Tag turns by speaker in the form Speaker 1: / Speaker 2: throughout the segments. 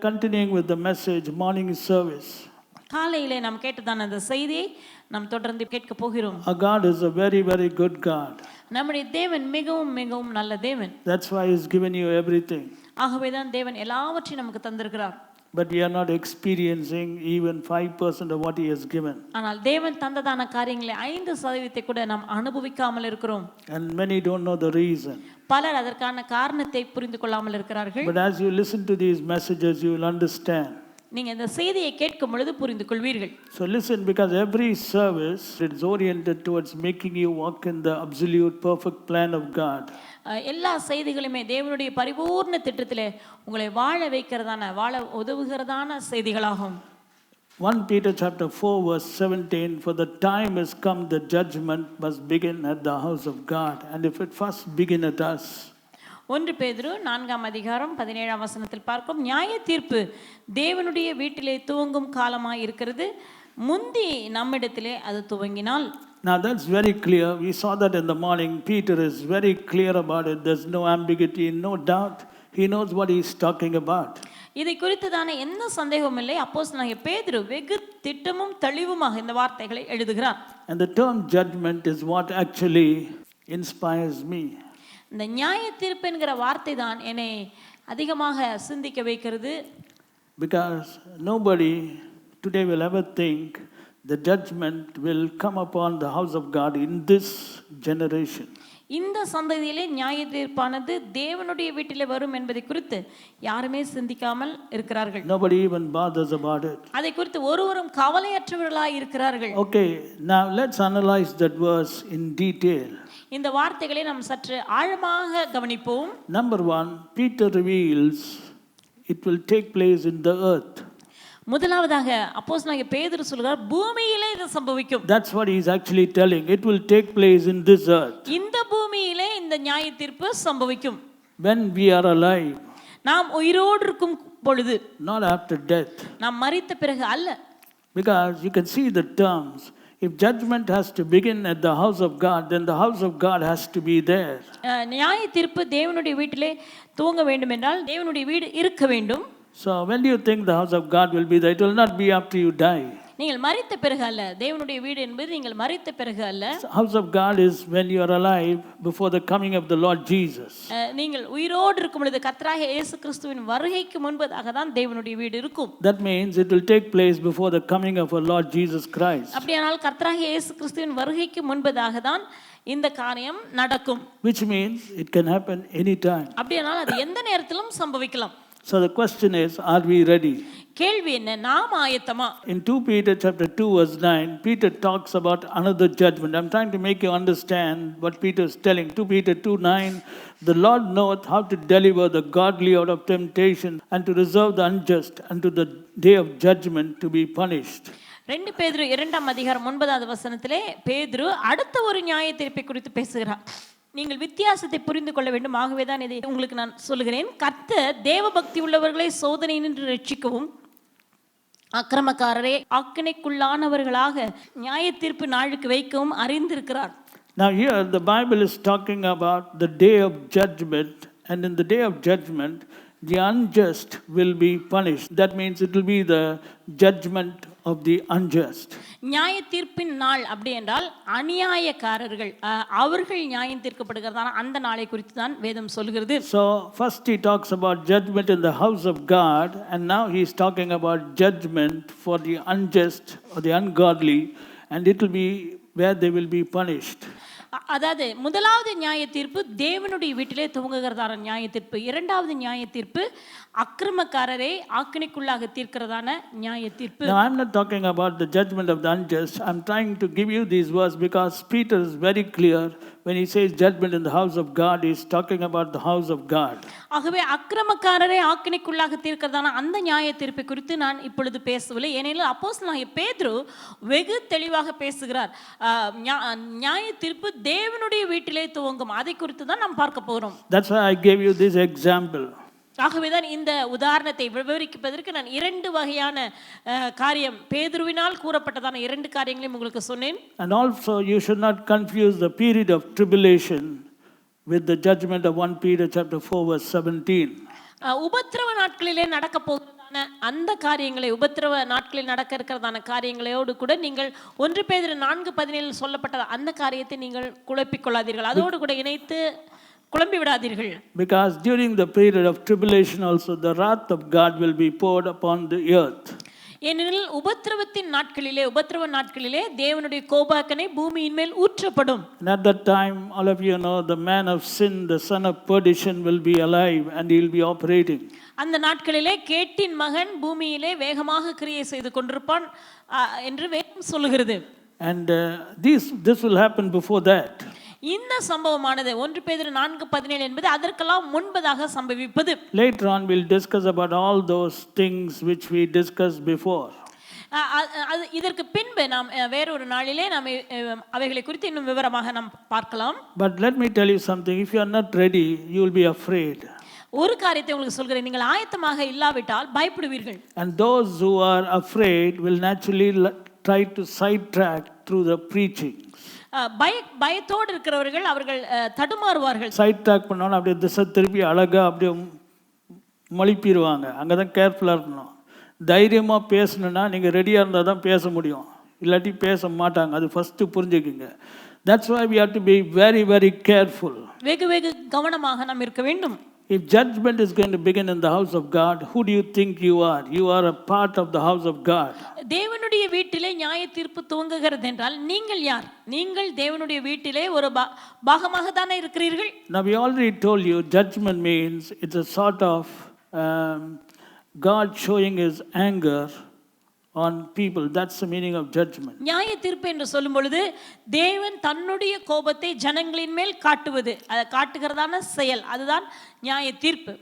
Speaker 1: continuing with the message, morning service.
Speaker 2: காலையிலே நாம் கேட்டதான அந்த செய்தியை நாம் தொடர்ந்து கேட்க போகிறோம்.
Speaker 1: Our God is a very, very good God.
Speaker 2: நம்முடைய தேவன் மிகவும் மிகவும் நல்ல தேவன்.
Speaker 1: That's why He's given you everything.
Speaker 2: ஆகவே தான் தேவன் எல்லாவற்றையும் நமக்கு தந்திருக்கிறார்.
Speaker 1: But we are not experiencing even 5% of what He has given.
Speaker 2: ஆனால் தேவன் தந்ததான காரியங்களை 5% கூட நாம் அனுபவிக்காமல் இருக்கிறோம்.
Speaker 1: And many don't know the reason.
Speaker 2: பலர் அதற்கான காரணத்தை புரிந்து கொள்ளாமல் இருக்கிறார்கள்.
Speaker 1: But as you listen to these messages, you will understand.
Speaker 2: நீங்க இந்த செய்தியை கேட்கும் பொழுது புரிந்து கொள்வீர்கள்.
Speaker 1: So listen, because every service is oriented towards making you walk in the absolute perfect plan of God.
Speaker 2: எல்லா செய்திகளுமே தேவனுடைய பரிபூர்ண திட்டத்திலே உங்களை வாழ வைக்கிறதான வாழ உதவுகிறதான செய்திகளாகும்.
Speaker 1: 1 Peter chapter 4 verse 17, for the time has come the judgment must begin at the house of God, and if it first begin at us.
Speaker 2: 1 பேதுரு 4ஆம் அதிகாரம் 17ஆம் வசனத்தில் பார்க்கும், நியாய தீர்ப்பு தேவனுடைய வீட்டிலே துவங்கும் காலமாய் இருக்கிறது, முந்தி நம்மிடத்திலே அது துவங்கினால்.
Speaker 1: Now that's very clear. We saw that in the morning. Peter is very clear about it. There's no ambiguity, no doubt. He knows what he's talking about.
Speaker 2: இதை குறித்ததான எந்த சந்தேகமும் இல்லை. அப்போஸ்தலனாகிய பேதுரு வெகு திட்டமும் தெளிவுமாக இந்த வார்த்தைகளை எழுதுகிறார்.
Speaker 1: And the term judgment is what actually inspires me.
Speaker 2: இந்த நியாய தீர்ப்பு என்கிற வார்த்தை தான் என்னை அதிகமாக சிந்திக்க வைக்கிறது.
Speaker 1: Because nobody today will ever think the judgment will come upon the house of God in this generation.
Speaker 2: இந்த சந்ததியிலே நியாய தீர்ப்பானது தேவனுடைய வீட்டிலே வரும் என்பதை குறித்து யாருமே சிந்திக்காமல் இருக்கிறார்கள்.
Speaker 1: Nobody even bothers about it.
Speaker 2: அதை குறித்து ஒருவரும் கவலையற்றவர்களாய் இருக்கிறார்கள்.
Speaker 1: Okay, now let's analyze that verse in detail.
Speaker 2: இந்த வார்த்தைகளை நாம் சற்று ஆழமாக கவனிப்போம்.
Speaker 1: Number 1, Peter reveals it will take place in the earth.
Speaker 2: முதலாவதாக அப்போஸ்தலனாகிய பேதுரு சொல்கிறார், பூமியிலே இது சம்பவிக்கும்.
Speaker 1: That's what he's actually telling. It will take place in this earth.
Speaker 2: இந்த பூமியிலே இந்த நியாய தீர்ப்பு சம்பவிக்கும்.
Speaker 1: When we are alive.
Speaker 2: நாம் உயிரோடு இருக்கும் பொழுது.
Speaker 1: Not after death.
Speaker 2: நாம் மரித்த பிறகு அல்ல.
Speaker 1: Because you can see the terms. If judgment has to begin at the house of God, then the house of God has to be there.
Speaker 2: நியாய தீர்ப்பு தேவனுடைய வீட்டிலே துவங்க வேண்டும் என்றால் தேவனுடைய வீடு இருக்க வேண்டும்.
Speaker 1: So when do you think the house of God will be there? It will not be after you die.
Speaker 2: நீங்கள் மரித்த பிறகு அல்ல. தேவனுடைய வீடு என்பது நீங்கள் மரித்த பிறகு அல்ல.
Speaker 1: House of God is when you are alive before the coming of the Lord Jesus.
Speaker 2: நீங்கள் உயிரோடு இருக்கும் பொழுது கர்த்தராகிய இயேசு கிறிஸ்துவின் வருகைக்கு முன்பதாக தான் தேவனுடைய வீடு இருக்கும்.
Speaker 1: That means it will take place before the coming of our Lord Jesus Christ.
Speaker 2: அப்படியானால் கர்த்தராகிய இயேசு கிறிஸ்துவின் வருகைக்கு முன்பதாக தான் இந்த காரியம் நடக்கும்.
Speaker 1: Which means it can happen anytime.
Speaker 2: அப்படியானால் அது எந்த நேரத்திலும் சம்பவிக்கலாம்.
Speaker 1: So the question is, are we ready?
Speaker 2: கேள்வி என்ன, நாம் ஆயத்தமா?
Speaker 1: In 2 Peter chapter 2 verse 9, Peter talks about another judgment. I'm trying to make you understand what Peter is telling. 2 Peter 2:9, the Lord knoweth how to deliver the godly out of temptation and to reserve the unjust unto the day of judgment to be punished.
Speaker 2: 2 பேதுரு 2ஆம் அதிகாரம் 9வது வசனத்திலே பேதுரு அடுத்த ஒரு நியாய தீர்ப்பை குறித்து பேசுகிறார். நீங்கள் வித்தியாசத்தை புரிந்து கொள்ள வேண்டும். ஆகவே தான் இதை உங்களுக்கு நான் சொல்லுகிறேன். கர்த்தர் தேவ பக்தி உள்ளவர்களை சோதனை நின்று ரட்சிக்கவும் அக்கிரமக்காரரை ஆக்கினைக்குள்ளானவர்களாக நியாய தீர்ப்பு நாளுக்கு வைக்கவும் அறிந்திருக்கிறார்.
Speaker 1: Now here the Bible is talking about the day of judgment, and in the day of judgment the unjust will be punished. That means it will be the judgment of the unjust.
Speaker 2: நியாய தீர்ப்பின் நாள் அப்படி என்றால் அநியாயக்காரர்கள் அவர்கள் நியாயம் தீர்க்கப்படுகிறதான அந்த நாளை குறித்து தான் வேதம் சொல்கிறது.
Speaker 1: So first he talks about judgment in the house of God, and now he is talking about judgment for the unjust or the ungodly, and it will be where they will be punished.
Speaker 2: அதாவது முதலாவது நியாய தீர்ப்பு தேவனுடைய வீட்டிலே துவங்குகிறதான நியாய தீர்ப்பு. இரண்டாவது நியாய தீர்ப்பு அக்கிரமக்காரரை ஆக்கினைக்குள்ளாக தீர்க்கிறதான நியாய தீர்ப்பு.
Speaker 1: Now I'm not talking about the judgment of the unjust. I'm trying to give you these words because Peter is very clear when he says judgment in the house of God. He is talking about the house of God.
Speaker 2: ஆகவே அக்கிரமக்காரரை ஆக்கினைக்குள்ளாக தீர்க்கிறதான அந்த நியாய தீர்ப்பை குறித்து நான் இப்பொழுது பேசவில்லை. ஏனெனில் அப்போஸ்தலனாகிய பேதுரு வெகு தெளிவாக பேசுகிறார். நியாய தீர்ப்பு தேவனுடைய வீட்டிலே துவங்கும். அதை குறித்து தான் நாம் பார்க்க போகிறோம்.
Speaker 1: That's why I gave you this example.
Speaker 2: ஆகவேதான் இந்த உதாரணத்தை விவரிப்பதற்கு நான் 2 வகையான காரியம் பேதுருவினால் கூறப்பட்டதான 2 காரியங்களையும் உங்களுக்கு சொன்னேன்.
Speaker 1: And also you should not confuse the period of tribulation with the judgment of 1 Peter chapter 4 verse 17.
Speaker 2: உபத்திரவ நாட்களிலே நடக்க போகிறதான அந்த காரியங்களை உபத்திரவ நாட்களில் நடக்க இருக்கிறதான காரியங்களோடு கூட நீங்கள் 1 பேதுரு 4:17 சொல்லப்பட்ட அந்த காரியத்தை நீங்கள் குழப்பிக் கொள்ளாதீர்கள், அதோடு கூட இணைத்து குழம்பி விடாதீர்கள்.
Speaker 1: Because during the period of tribulation also the wrath of God will be poured upon the earth.
Speaker 2: ஏனெனில் உபத்திரவ நாட்களிலே தேவனுடைய கோபாக்கனை பூமியின் மேல் ஊற்றப்படும்.
Speaker 1: And at that time, all of you know, the man of sin, the son of perdition will be alive and he will be operating.
Speaker 2: அந்த நாட்களிலே கேட்டின் மகன் பூமியிலே வேகமாக கிரியை செய்து கொண்டிருப்பான் என்று வேதம் சொல்லுகிறது.
Speaker 1: And this will happen before that.
Speaker 2: இந்த சம்பவமானது 1 பேதுரு 4:17 என்பது அதற்கெல்லாம் முன்பதாக சம்பவிப்பது.
Speaker 1: Later on we'll discuss about all those things which we discussed before.
Speaker 2: இதற்கு பின்பு நாம் வேறொரு நாளிலே நாம் அவைகளை குறித்து இன்னும் விவரமாக நாம் பார்க்கலாம்.
Speaker 1: But let me tell you something, if you are not ready you will be afraid.
Speaker 2: ஒரு காரியத்தை உங்களுக்கு சொல்கிறேன், நீங்கள் ஆயத்தமாக இல்லாவிட்டால் பயப்படுவீர்கள்.
Speaker 1: And those who are afraid will naturally try to sidetrack through the preaching.
Speaker 2: பயத்தோடு இருக்கிறவர்கள் அவர்கள் தடுமாறுவார்கள்.
Speaker 1: சைட் ட்ராக் பண்ணோன்னா அப்படியே திசை திருப்பி அழகாக அப்படியே மொழிப்பிடுவாங்க. அங்கே தான் கேர்ஃபுல்லாக இருக்கணும். தைரியமாக பேசணுன்னா நீங்கள் ரெடியாக இருந்தால் தான் பேச முடியும், இல்லாட்டி பேச மாட்டாங்க. அது ஃபஸ்ட்டு புரிஞ்சுக்குங்க. That's why we have to be very, very careful.
Speaker 2: வெகு கவனமாக நாம் இருக்க வேண்டும்.
Speaker 1: If judgment is going to begin in the house of God, who do you think you are? You are a part of the house of God.
Speaker 2: தேவனுடைய வீட்டிலே நியாய தீர்ப்பு துவங்குகிறது என்றால் நீங்கள் யார்? நீங்கள் தேவனுடைய வீட்டிலே ஒரு பாகமாக தானே இருக்கிறீர்கள்.
Speaker 1: Now we already told you judgment means it's a sort of God showing his anger on people. That's the meaning of judgment.
Speaker 2: நியாய தீர்ப்பு என்று சொல்லும் பொழுது தேவன் தன்னுடைய கோபத்தை ஜனங்களின் மேல் காட்டுவது, அதை காட்டுகிறதான செயல், அதுதான் நியாய தீர்ப்பு.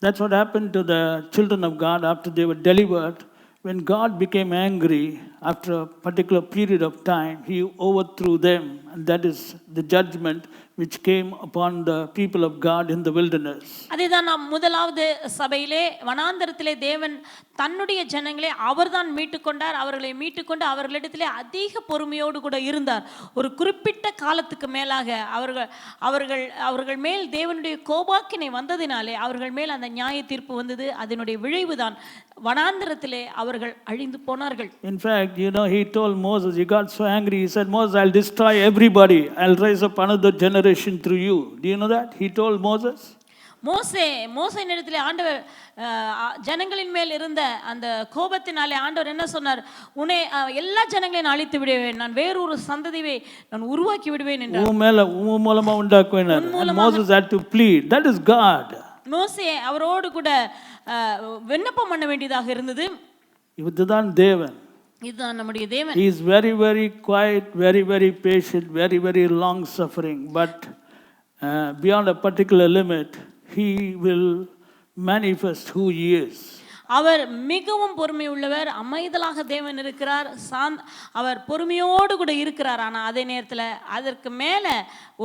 Speaker 1: That's what happened to the children of God after they were delivered. When God became angry after a particular period of time, he overthrew them, and that is the judgment which came upon the people of God in the wilderness.
Speaker 2: அதேதான் நாம் முதலாவது சபையிலே வனாந்தரத்திலே தேவன் தன்னுடைய ஜனங்களை அவர்தான் மீட்டுக்கொண்டார். அவர்களை மீட்டுக்கொண்டு அவர்களிடத்திலே அதிக பொறுமையோடு கூட இருந்தார். ஒரு குறிப்பிட்ட காலத்துக்கு மேலாக அவர்கள் மேல் தேவனுடைய கோபாக்கினை வந்ததினாலே அவர்கள் மேல் அந்த நியாய தீர்ப்பு வந்தது. அதனுடைய விளைவுதான் வனாந்தரத்திலே அவர்கள் அழிந்து போனார்கள்.
Speaker 1: In fact, he told Moses, he got so angry, he said, Moses, I'll destroy everybody, I'll raise up another generation through you. Do you know that? He told Moses.
Speaker 2: மோசே இடத்திலே ஆண்டவர் ஜனங்களின் மேல் இருந்த அந்த கோபத்தினாலே ஆண்டவர் என்ன சொன்னார்? உன்னை எல்லா ஜனங்களையும் அழித்து விடுவேன், நான் வேறொரு சந்ததியை நான் உருவாக்கி விடுவேன் என்றார்.
Speaker 1: உன் மூலமா உண்டாக்குவேன். Moses had to plead. That is God.
Speaker 2: மோசே அவரோடு கூட விண்ணப்பம் பண்ண வேண்டியதாக இருந்தது.
Speaker 1: இதுதான் தேவன்.
Speaker 2: இதுதான் நம்முடைய தேவன்.
Speaker 1: He is very, very quiet, very, very patient, very, very long suffering, but beyond a particular limit he will manifest who he is.
Speaker 2: அவர் மிகவும் பொறுமை உள்ளவர், அமைதலாக தேவன் இருக்கிறார், அவர் பொறுமையோடு கூட இருக்கிறார். ஆனால் அதே நேரத்தில் அதற்கு மேலே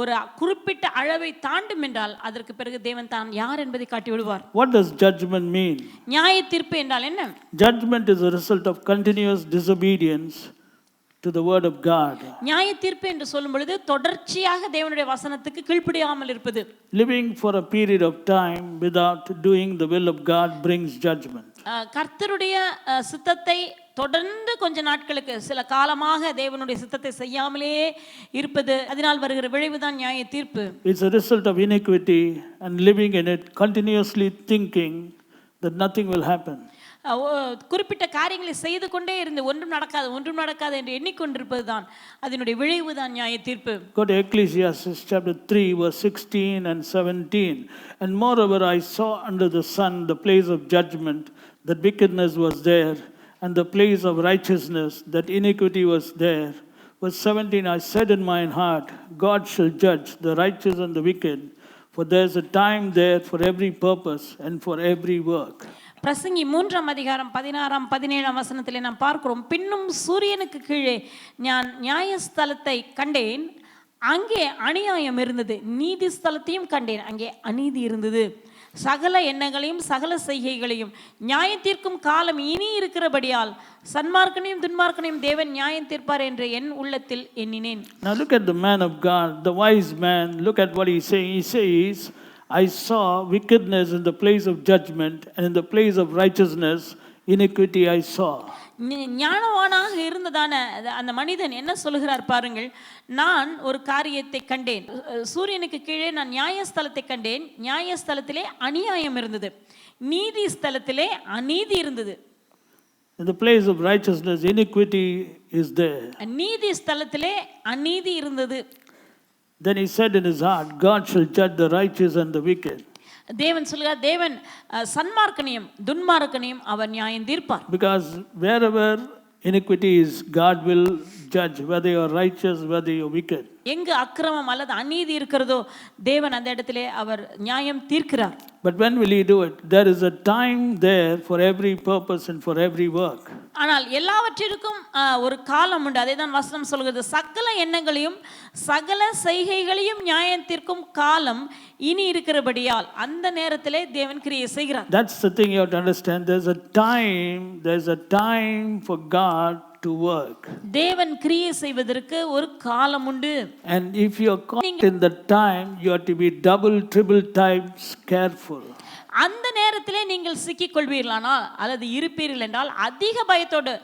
Speaker 2: ஒரு குறிப்பிட்ட அளவை தாண்டும் என்றால் அதற்கு பிறகு தேவன் தான் யார் என்பதை காட்டி விடுவார்.
Speaker 1: What does judgment mean?
Speaker 2: நியாய தீர்ப்பு என்றால் என்ன?
Speaker 1: Judgment is a result of continuous disobedience to the word of God.
Speaker 2: நியாய தீர்ப்பு என்று சொல்லும் பொழுது தொடர்ச்சியாக தேவனுடைய வசனத்துக்கு கீழ்ப்படியாமல் இருப்பது.
Speaker 1: Living for a period of time without doing the will of God brings judgment.
Speaker 2: கர்த்தருடைய சித்தத்தை தொடர்ந்து கொஞ்ச நாட்களுக்கு சில காலமாக தேவனுடைய சித்தத்தை செய்யாமலே இருப்பது, அதனால் வருகிற விளைவுதான் நியாய தீர்ப்பு.
Speaker 1: It's a result of iniquity and living in it, continuously thinking that nothing will happen.
Speaker 2: குறிப்பிட்ட காரியங்களை செய்து கொண்டே இருந்து ஒன்றும் நடக்காது என்று எண்ணிக்கொண்டிருப்பது தான் அதனுடைய விளைவு தான் நியாய தீர்ப்பு.
Speaker 1: Go to Ecclesiastes chapter 3 verse 16 and 17. And moreover I saw under the sun the place of judgment, that wickedness was there, and the place of righteousness, that iniquity was there. Verse 17, I said in my heart, God shall judge the righteous and the wicked, for there is a time there for every purpose and for every work.
Speaker 2: பிரசங்கி 3ஆம் அதிகாரம் 16ஆம் 17ஆம் வசனத்திலே நாம் பார்க்கிறோம். பின்னும் சூரியனுக்கு கீழே நான் நியாயஸ்தலத்தை கண்டேன், அங்கே அநியாயம் இருந்தது, நீதி ஸ்தலத்தையும் கண்டேன், அங்கே அநீதி இருந்தது. சகல எண்ணங்களையும் சகல செய்கைகளையும் நியாயம் தீர்க்கும் காலம் இனி இருக்கிறபடியால் சன்மார்க்கனையும் துன்மார்க்கனையும் தேவன் நியாயம் தீர்ப்பார் என்று என் உள்ளத்தில் எண்ணினேன்.
Speaker 1: Now look at the man of God, the wise man. Look at what he saying. He says, I saw wickedness in the place of judgment, and in the place of righteousness iniquity I saw.
Speaker 2: ஞானவானாக இருந்ததான அந்த மனிதன் என்ன சொல்லுகிறார் பாருங்கள். நான் ஒரு காரியத்தை கண்டேன், சூரியனுக்கு கீழே நான் நியாயஸ்தலத்தை கண்டேன், நியாயஸ்தலத்திலே அநியாயம் இருந்தது, நீதி ஸ்தலத்திலே அநீதி இருந்தது.
Speaker 1: In the place of righteousness, iniquity is there.
Speaker 2: நீதி ஸ்தலத்திலே அநீதி இருந்தது.
Speaker 1: Then he said in his heart, God shall judge the righteous and the wicked.
Speaker 2: தேவன் சொல்கிறார், தேவன் சன்மார்க்கனையும் துன்மார்க்கனையும் அவர் நியாயம் தீர்ப்பார்.
Speaker 1: Because wherever iniquity is, God will judge whether you are righteous, whether you are wicked.
Speaker 2: எங்கு அக்கிரமம் அல்லது அநீதி இருக்கிறதோ தேவன் அந்த இடத்திலே அவர் நியாயம் தீர்க்கிறார்.
Speaker 1: But when will he do it? There is a time there for every purpose and for every work.
Speaker 2: ஆனால் எல்லாவற்றிற்கும் ஒரு காலம் உண்டு. அதே தான் வசனம் சொல்கிறது, சகல எண்ணங்களையும் சகல செய்கைகளையும் நியாயம் தீர்க்கும் காலம் இனி இருக்கிறபடியால் அந்த நேரத்திலே தேவன் கிரியை செய்கிறார்.
Speaker 1: That's the thing you have to understand. There's a time for God to work.
Speaker 2: தேவன் கிரியை செய்வதற்கு ஒரு காலம் உண்டு.
Speaker 1: And if you are caught in the time, you have to be double, triple times careful.
Speaker 2: அந்த நேரத்திலே நீங்கள் சிக்கிக் கொள்வீர்களானால் அல்லது இருப்பீர்கள் என்றால் அதிக பயத்தோடு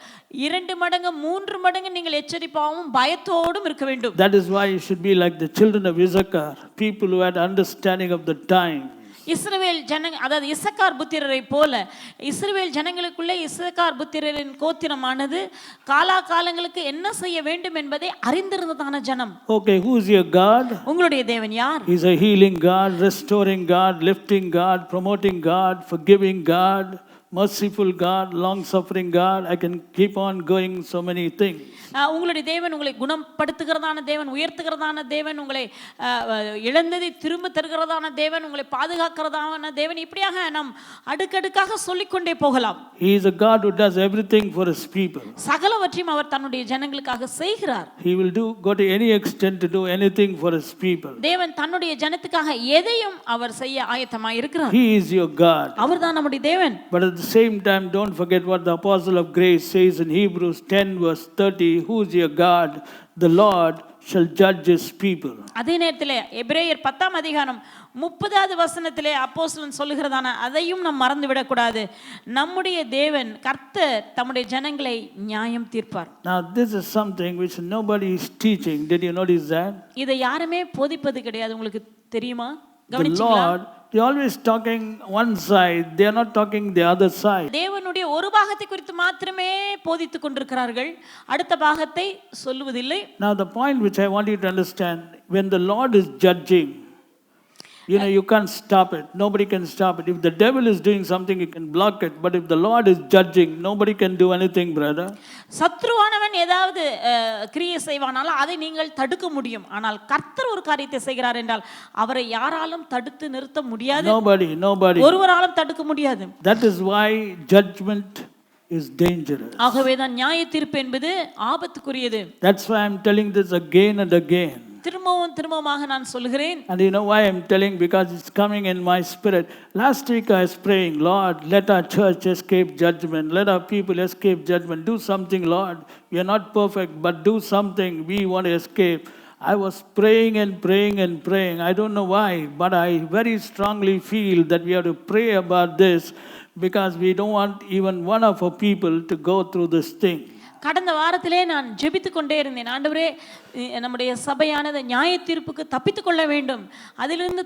Speaker 2: 2 மடங்கு 3 மடங்கு நீங்கள் எச்சரிப்பாகவும் பயத்தோடும் இருக்க வேண்டும்.
Speaker 1: That is why you should be like the children of Issachar, people who had understanding of the time.
Speaker 2: இஸ்ரவேல் அதாவது இசக்கார் புத்திரரை போல இஸ்ரவேல் ஜனங்களுக்குள்ளே இசக்கார் புத்திரரின் கோத்திரமானது காலாகாலங்களுக்கு என்ன செய்ய வேண்டும் என்பதை அறிந்திருந்ததான ஜனம்.
Speaker 1: Okay, who is your God?
Speaker 2: உங்களுடைய தேவன் யார்?
Speaker 1: He is a healing God, restoring God, lifting God, promoting God, forgiving God, merciful God, long-suffering God. I can keep on going so many things.
Speaker 2: உங்களுடைய தேவன் உங்களை குணப்படுத்துகிறதான தேவன், உயர்த்துகிறதான தேவன், உங்களை இழந்ததை திரும்ப தருகிறதான தேவன், உங்களை பாதுகாக்கிறதான தேவன், இப்படியாக நாம் அடுக்கடுக்காக சொல்லிக்கொண்டே போகலாம்.
Speaker 1: He is a God who does everything for his people.
Speaker 2: சகலவற்றையும் அவர் தன்னுடைய ஜனங்களுக்காக செய்கிறார்.
Speaker 1: He will go to any extent to do anything for his people.
Speaker 2: தேவன் தன்னுடைய ஜனத்துக்காக எதையும் அவர் செய்ய ஆயத்தமாய் இருக்கிறார்.
Speaker 1: He is your God.
Speaker 2: அவர்தான் நம்முடைய தேவன்.
Speaker 1: But at the same time, don't forget what the apostle of grace says in Hebrews 10 verse 30. Who is your God? The Lord shall judge his people.
Speaker 2: அதே நேரத்திலே எபிரேயர் 10ஆம் அதிகாரம் 30வது வசனத்திலே அப்போஸ்தலன் சொல்லுகிறதான அதையும் நாம் மறந்து விடக்கூடாது. நம்முடைய தேவன் கர்த்தர் தம்முடைய ஜனங்களை நியாயம் தீர்ப்பார்.
Speaker 1: Now this is something which nobody is teaching. Did you notice that?
Speaker 2: இதை யாருமே போதிப்பது கிடையாது. உங்களுக்கு தெரியுமா?
Speaker 1: The Lord, they always talking one side, they are not talking the other side.
Speaker 2: தேவனுடைய ஒரு பாகத்தை குறித்து மாத்திரமே போதித்துக் கொண்டிருக்கிறார்கள், அடுத்த பாகத்தை சொல்லுவதில்லை.
Speaker 1: Now the point which I want you to understand, when the Lord is judging, you can't stop it. Nobody can stop it. If the devil is doing something, you can block it. But if the Lord is judging, nobody can do anything, brother.
Speaker 2: சத்ருவானவன் ஏதாவது கிரியை செய்வானால் அதை நீங்கள் தடுக்க முடியும். ஆனால் கர்த்தர் ஒரு காரியத்தை செய்கிறார் என்றால் அவரை யாராலும் தடுத்து நிறுத்த முடியாது.
Speaker 1: Nobody.
Speaker 2: ஒருவராலும் தடுக்க முடியாது.
Speaker 1: That is why judgment is dangerous.
Speaker 2: ஆகவேதான் நியாய தீர்ப்பு என்பது ஆபத்துக்குரியது.
Speaker 1: That's why I'm telling this again and again.
Speaker 2: திரும்பமாக நான் சொல்கிறேன்.
Speaker 1: And you know why I'm telling? Because it's coming in my spirit. Last week I was praying, Lord, let our church escape judgment. Let our people escape judgment. Do something, Lord. We are not perfect, but do something. We want to escape. I was praying and praying and praying. I don't know why, but I very strongly feel that we have to pray about this because we don't want even one of our people to go through this thing.
Speaker 2: கடந்த வாரத்திலே நான் ஜெபித்துக் கொண்டே இருந்தேன். ஆண்டவரே, நம்முடைய சபையானது நியாய தீர்ப்புக்கு தப்பித்துக் கொள்ள வேண்டும், அதிலிருந்து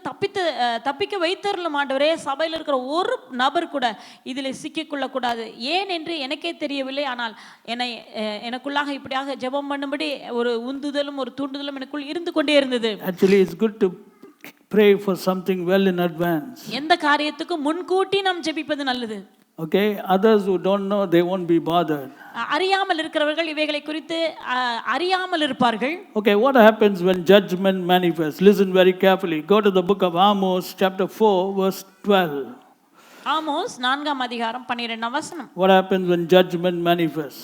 Speaker 2: தப்பிக்க வைத்தருளும் ஆண்டவரே. சபையில் இருக்கிற ஒரு நபர் கூட இதில் சிக்கிக்கொள்ளக்கூடாது. ஏன் என்று எனக்கே தெரியவில்லை. ஆனால் எனக்குள்ளாக இப்படியாக ஜெபம் பண்ணும்படி ஒரு உந்துதலும் ஒரு தூண்டுதலும் எனக்குள் இருந்து கொண்டே இருந்தது.
Speaker 1: Actually, it's good to pray for something well in advance.
Speaker 2: எந்த காரியத்துக்கும் முன்கூட்டி நாம் ஜெபிப்பது நல்லது.
Speaker 1: Okay, others who don't know, they won't be bothered.
Speaker 2: அறியாமல் இருக்கிறவர்கள் இவைகளை குறித்து அறியாமல் இருப்பார்கள்.
Speaker 1: Okay, what happens when judgment manifests? Listen very carefully. Go to the book of Amos chapter 4 verse 12.
Speaker 2: Amos 4ஆம் அதிகாரம் 12ஆம் வசனம்.
Speaker 1: What happens when judgment manifests?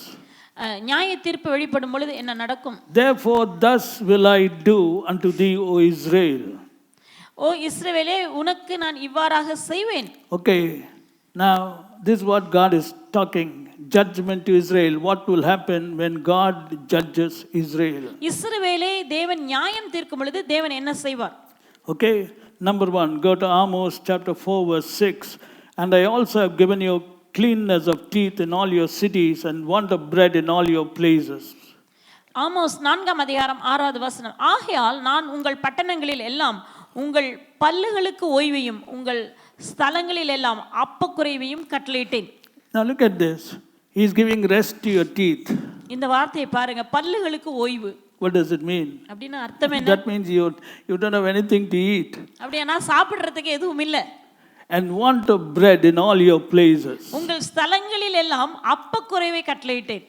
Speaker 2: நியாய தீர்ப்பு வெளிப்படும் பொழுது என்ன நடக்கும்?
Speaker 1: Therefore thus will I do unto thee, O Israel.
Speaker 2: ஓ இஸ்ரவேலே, உனக்கு நான் இவ்வாறாக செய்வேன்.
Speaker 1: Okay, now this is what God is talking. Judgment to Israel. What will happen when God judges Israel?
Speaker 2: இஸ்ரவேலை தேவன் நியாயம் தீர்க்கும் பொழுது தேவன் என்ன செய்வார்?
Speaker 1: Okay, number 1, go to Amos chapter 4 verse 6. And I also have given you cleanness of teeth in all your cities and want of bread in all your places.
Speaker 2: Amos 4ஆம் அதிகாரம் 6வது வசனம். ஆகையால் நான் உங்கள் பட்டணங்களில் எல்லாம் உங்கள் பல்லுகளுக்கு ஓய்வையும் உங்கள் ஸ்தலங்களில் எல்லாம் அப்பக்குறைவையும் கட்டளையிட்டேன்.
Speaker 1: Now look at this. He is giving rest to your teeth.
Speaker 2: இந்த வார்த்தையை பாருங்க, பல்லுகளுக்கு ஓய்வு.
Speaker 1: What does it mean?
Speaker 2: அப்படினா அர்த்தம் என்ன?
Speaker 1: That means you don't have anything to eat.
Speaker 2: அப்படினா சாப்பிடுறதுக்கு எதுவும் இல்ல.
Speaker 1: And want of bread in all your places.
Speaker 2: உங்கள் ஸ்தலங்களில் எல்லாம் அப்பக்குறைவை கட்டளையிட்டேன்.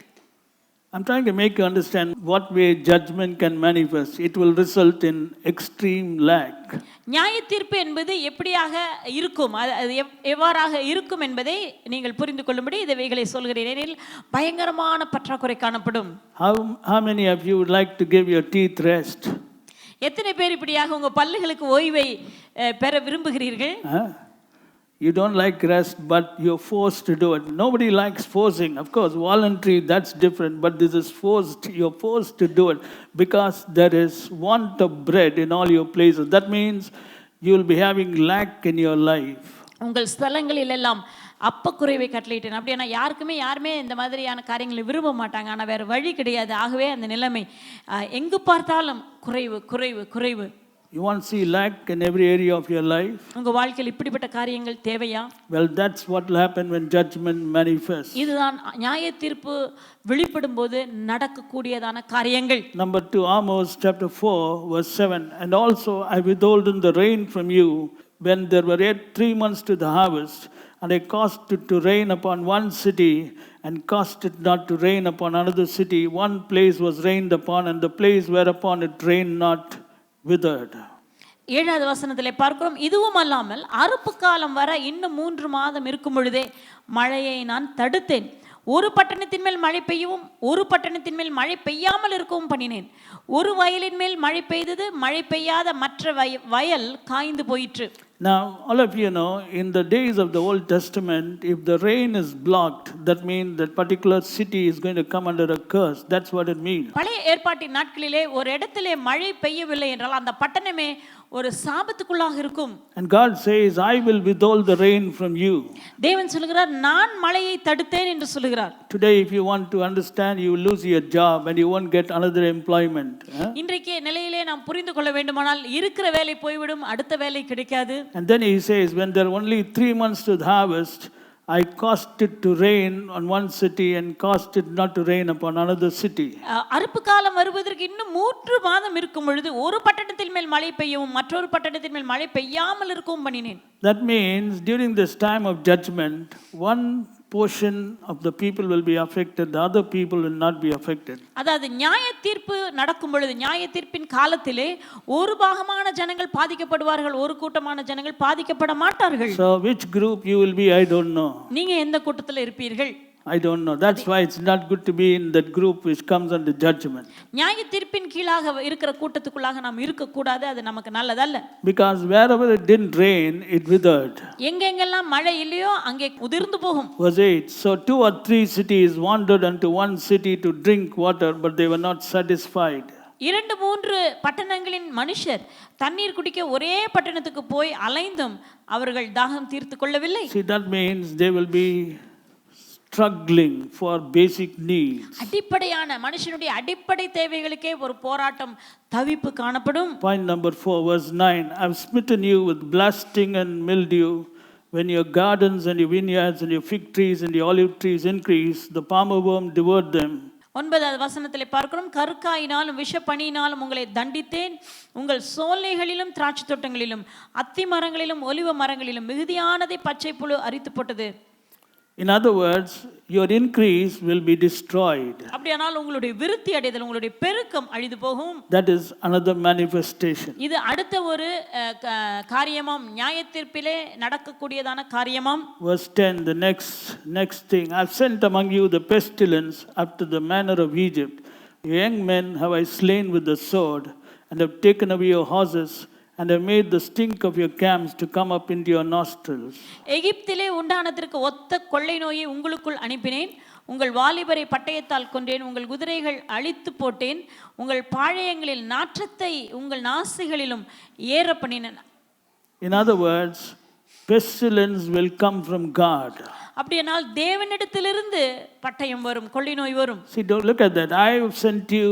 Speaker 1: I'm trying to make you understand what way judgment can manifest. It will result in extreme lack.
Speaker 2: நியாய தீர்ப்பு என்பது எப்படியாக இருக்கும், அது எவ்வாறாக இருக்கும் என்பதை நீங்கள் புரிந்து கொள்ளும்படி இவைகளை சொல்கிறேன். ஏனெனில் பயங்கரமான பற்றாக்குறை காணப்படும்.
Speaker 1: How many of you would like to give your teeth rest?
Speaker 2: எத்தனை பேர் இப்படியாக உங்க பல்லுகளுக்கு ஓய்வை பெற விரும்புகிறீர்கள்?
Speaker 1: You don't like rest, but you're forced to do it. Nobody likes forcing. Of course, voluntary, that's different. But this is forced. You're forced to do it because there is want of bread in all your places. That means you will be having lack in your life.
Speaker 2: உங்கள் ஸ்தலங்களில் எல்லாம் அப்பக்குறைவை கட்டளையிட்டேன். அப்படின்னா யாருமே இந்த மாதிரியான காரியங்களை விரும்ப மாட்டாங்க. ஆனால் வேறு வழி கிடையாது. ஆகவே அந்த நிலைமை எங்கு பார்த்தாலும் குறைவு குறைவு குறைவு.
Speaker 1: You want to see lack in every area of your life?
Speaker 2: உங்க வாழ்க்கையில் இப்படிப்பட்ட காரியங்கள் தேவையா?
Speaker 1: Well, that's what will happen when judgment manifests.
Speaker 2: இதுதான் நியாய தீர்ப்பு வெளிப்படும்போது நடக்கக்கூடியதான காரியங்கள்.
Speaker 1: Number 2, Amos chapter 4 verse 7. And also I withholden the rain from you when there were yet 3 months to the harvest, and I caused it to rain upon one city and caused it not to rain upon another city. One place was rained upon, and the place whereupon it rained not withered.
Speaker 2: 7வது வசனத்திலே பார்க்கிறோம், இதுவும் அல்லாமல் அறுப்பு காலம் வர இன்னும் 3 மாதம் இருக்கும் பொழுதே மழையை நான் தடுத்தேன். ஒரு பட்டணத்தின் மேல் மழை பெய்யவும் ஒரு பட்டணத்தின் மேல் மழை பெய்யாமல் இருக்கவும் பண்ணினேன். ஒரு வயலின் மேல் மழை பெய்தது, மழை பெய்யாத மற்ற வயல் காய்ந்து போயிற்று.
Speaker 1: Now, all of you know, in the days of the Old Testament, if the rain is blocked, that means that particular city is going to come under a curse. That's what it means.
Speaker 2: பழைய ஏற்பாட்டின் நாட்களிலே ஒரு இடத்திலே மழை பெய்யவில்லை என்றால் அந்த பட்டணமே ஒரு சாபத்துக்குள்ளாக இருக்கும்.
Speaker 1: And God says, I will withhold the rain from you.
Speaker 2: தேவன் சொல்கிறார், நான் மழையை தடுத்தேன் என்று சொல்கிறார்.
Speaker 1: Today, if you want to understand, you will lose your job and you won't get another employment.
Speaker 2: இன்றைக்கு நிலையிலே நாம் புரிந்து கொள்ள வேண்டுமானால் இருக்கிற வேலை போய்விடும், அடுத்த வேலை கிடைக்காது.
Speaker 1: And then he says, when there are only 3 months to the harvest, I caused it to rain on one city and caused it not to rain upon another city.
Speaker 2: அறுப்பு காலம் வருவதற்கு இன்னும் 3 மாதம் இருக்கும் பொழுது ஒரு பட்டணத்தின் மேல் மழை பெய்யவும் மற்றொரு பட்டணத்தின் மேல் மழை பெய்யாமல் இருக்கவும் பண்ணினேன்.
Speaker 1: That means during this time of judgment, one portion of the people will be affected, the other people will not be affected.
Speaker 2: அதாவது நியாய தீர்ப்பு நடக்கும் பொழுது நியாய தீர்ப்பின் காலத்திலே ஒரு பாகமான ஜனங்கள் பாதிக்கப்படுவார்கள், ஒரு கூட்டமான ஜனங்கள் பாதிக்கப்பட மாட்டார்கள்.
Speaker 1: So which group you will be, I don't know.
Speaker 2: நீங்க எந்த கூட்டத்தில் இருப்பீர்கள்?
Speaker 1: I don't know. That's why it's not good to be in that group which comes under judgment.
Speaker 2: நியாய தீர்ப்பின் கீழாக இருக்கிற கூட்டத்துக்குள்ளாக நாம் இருக்க கூடாது, அது நமக்கு நல்லதல்ல.
Speaker 1: Because wherever it didn't rain, it withered.
Speaker 2: எங்கெங்கெல்லாம் மழை இல்லையோ அங்கே உதிர்ந்து போகும்.
Speaker 1: Verse 8. So 2 or 3 cities wandered unto one city to drink water, but they were not satisfied.
Speaker 2: 2-3 பட்டணங்களின் மனுஷர் தண்ணீர் குடிக்க ஒரே பட்டணத்துக்கு போய் அலைந்தும் அவர்கள் தாகம் தீர்த்து கொள்ளவில்லை.
Speaker 1: See, that means they will be struggling for basic needs.
Speaker 2: அடிப்படையான மனுஷனுடைய அடிப்படை தேவைகளுக்கே ஒரு போராட்டம், தவிப்பு காணப்படும்.
Speaker 1: Point number 4, verse 9. I've smitten you with blasting and mildew. When your gardens and your vineyards and your fig trees and your olive trees increase, the palmer worm devoured them.
Speaker 2: 9வது வசனத்திலே பார்க்கிறோம், கருக்காயினாலும் விஷப்பனியினாலும் உங்களை தண்டித்தேன். உங்கள் சோலைகளிலும் திராட்சை தோட்டங்களிலும் அத்தி மரங்களிலும் ஒலிவ மரங்களிலும் மிகுதியானதை பச்சை புழு அரித்து போட்டது.
Speaker 1: In other words, your increase will be destroyed.
Speaker 2: அப்படியானால் உங்களுடைய விருத்தி அடைதல், உங்களுடைய பெருக்கம் அழிந்து போகும்.
Speaker 1: That is another manifestation.
Speaker 2: இது அடுத்த ஒரு காரியமாம், நியாயத்தீர்ப்பிலே நடக்கக்கூடியதான காரியமாம்.
Speaker 1: Verse 10, the next thing. I've sent among you the pestilence after the manner of Egypt. Young men have I slain with the sword, and have taken away your horses, and have made the stink of your camps to come up into your nostrils.
Speaker 2: எகிப்திலே உண்டானதற்கு ஒத்த கொள்ளை நோயை உங்களுக்குள் அனுப்பினேன். உங்கள் வாலிபரை பட்டயத்தால் கொன்றேன், உங்கள் குதிரைகள் அழித்து போட்டேன், உங்கள் பாளையங்களில் நாற்றத்தை உங்கள் நாசிகளிலும் ஏற பண்ணினேன்.
Speaker 1: In other words, pestilence will come from God.
Speaker 2: அப்படியானால் தேவனிடத்திலிருந்து பட்டயம் வரும், கொள்ளை நோய் வரும்.
Speaker 1: See, don't look at that. I have sent you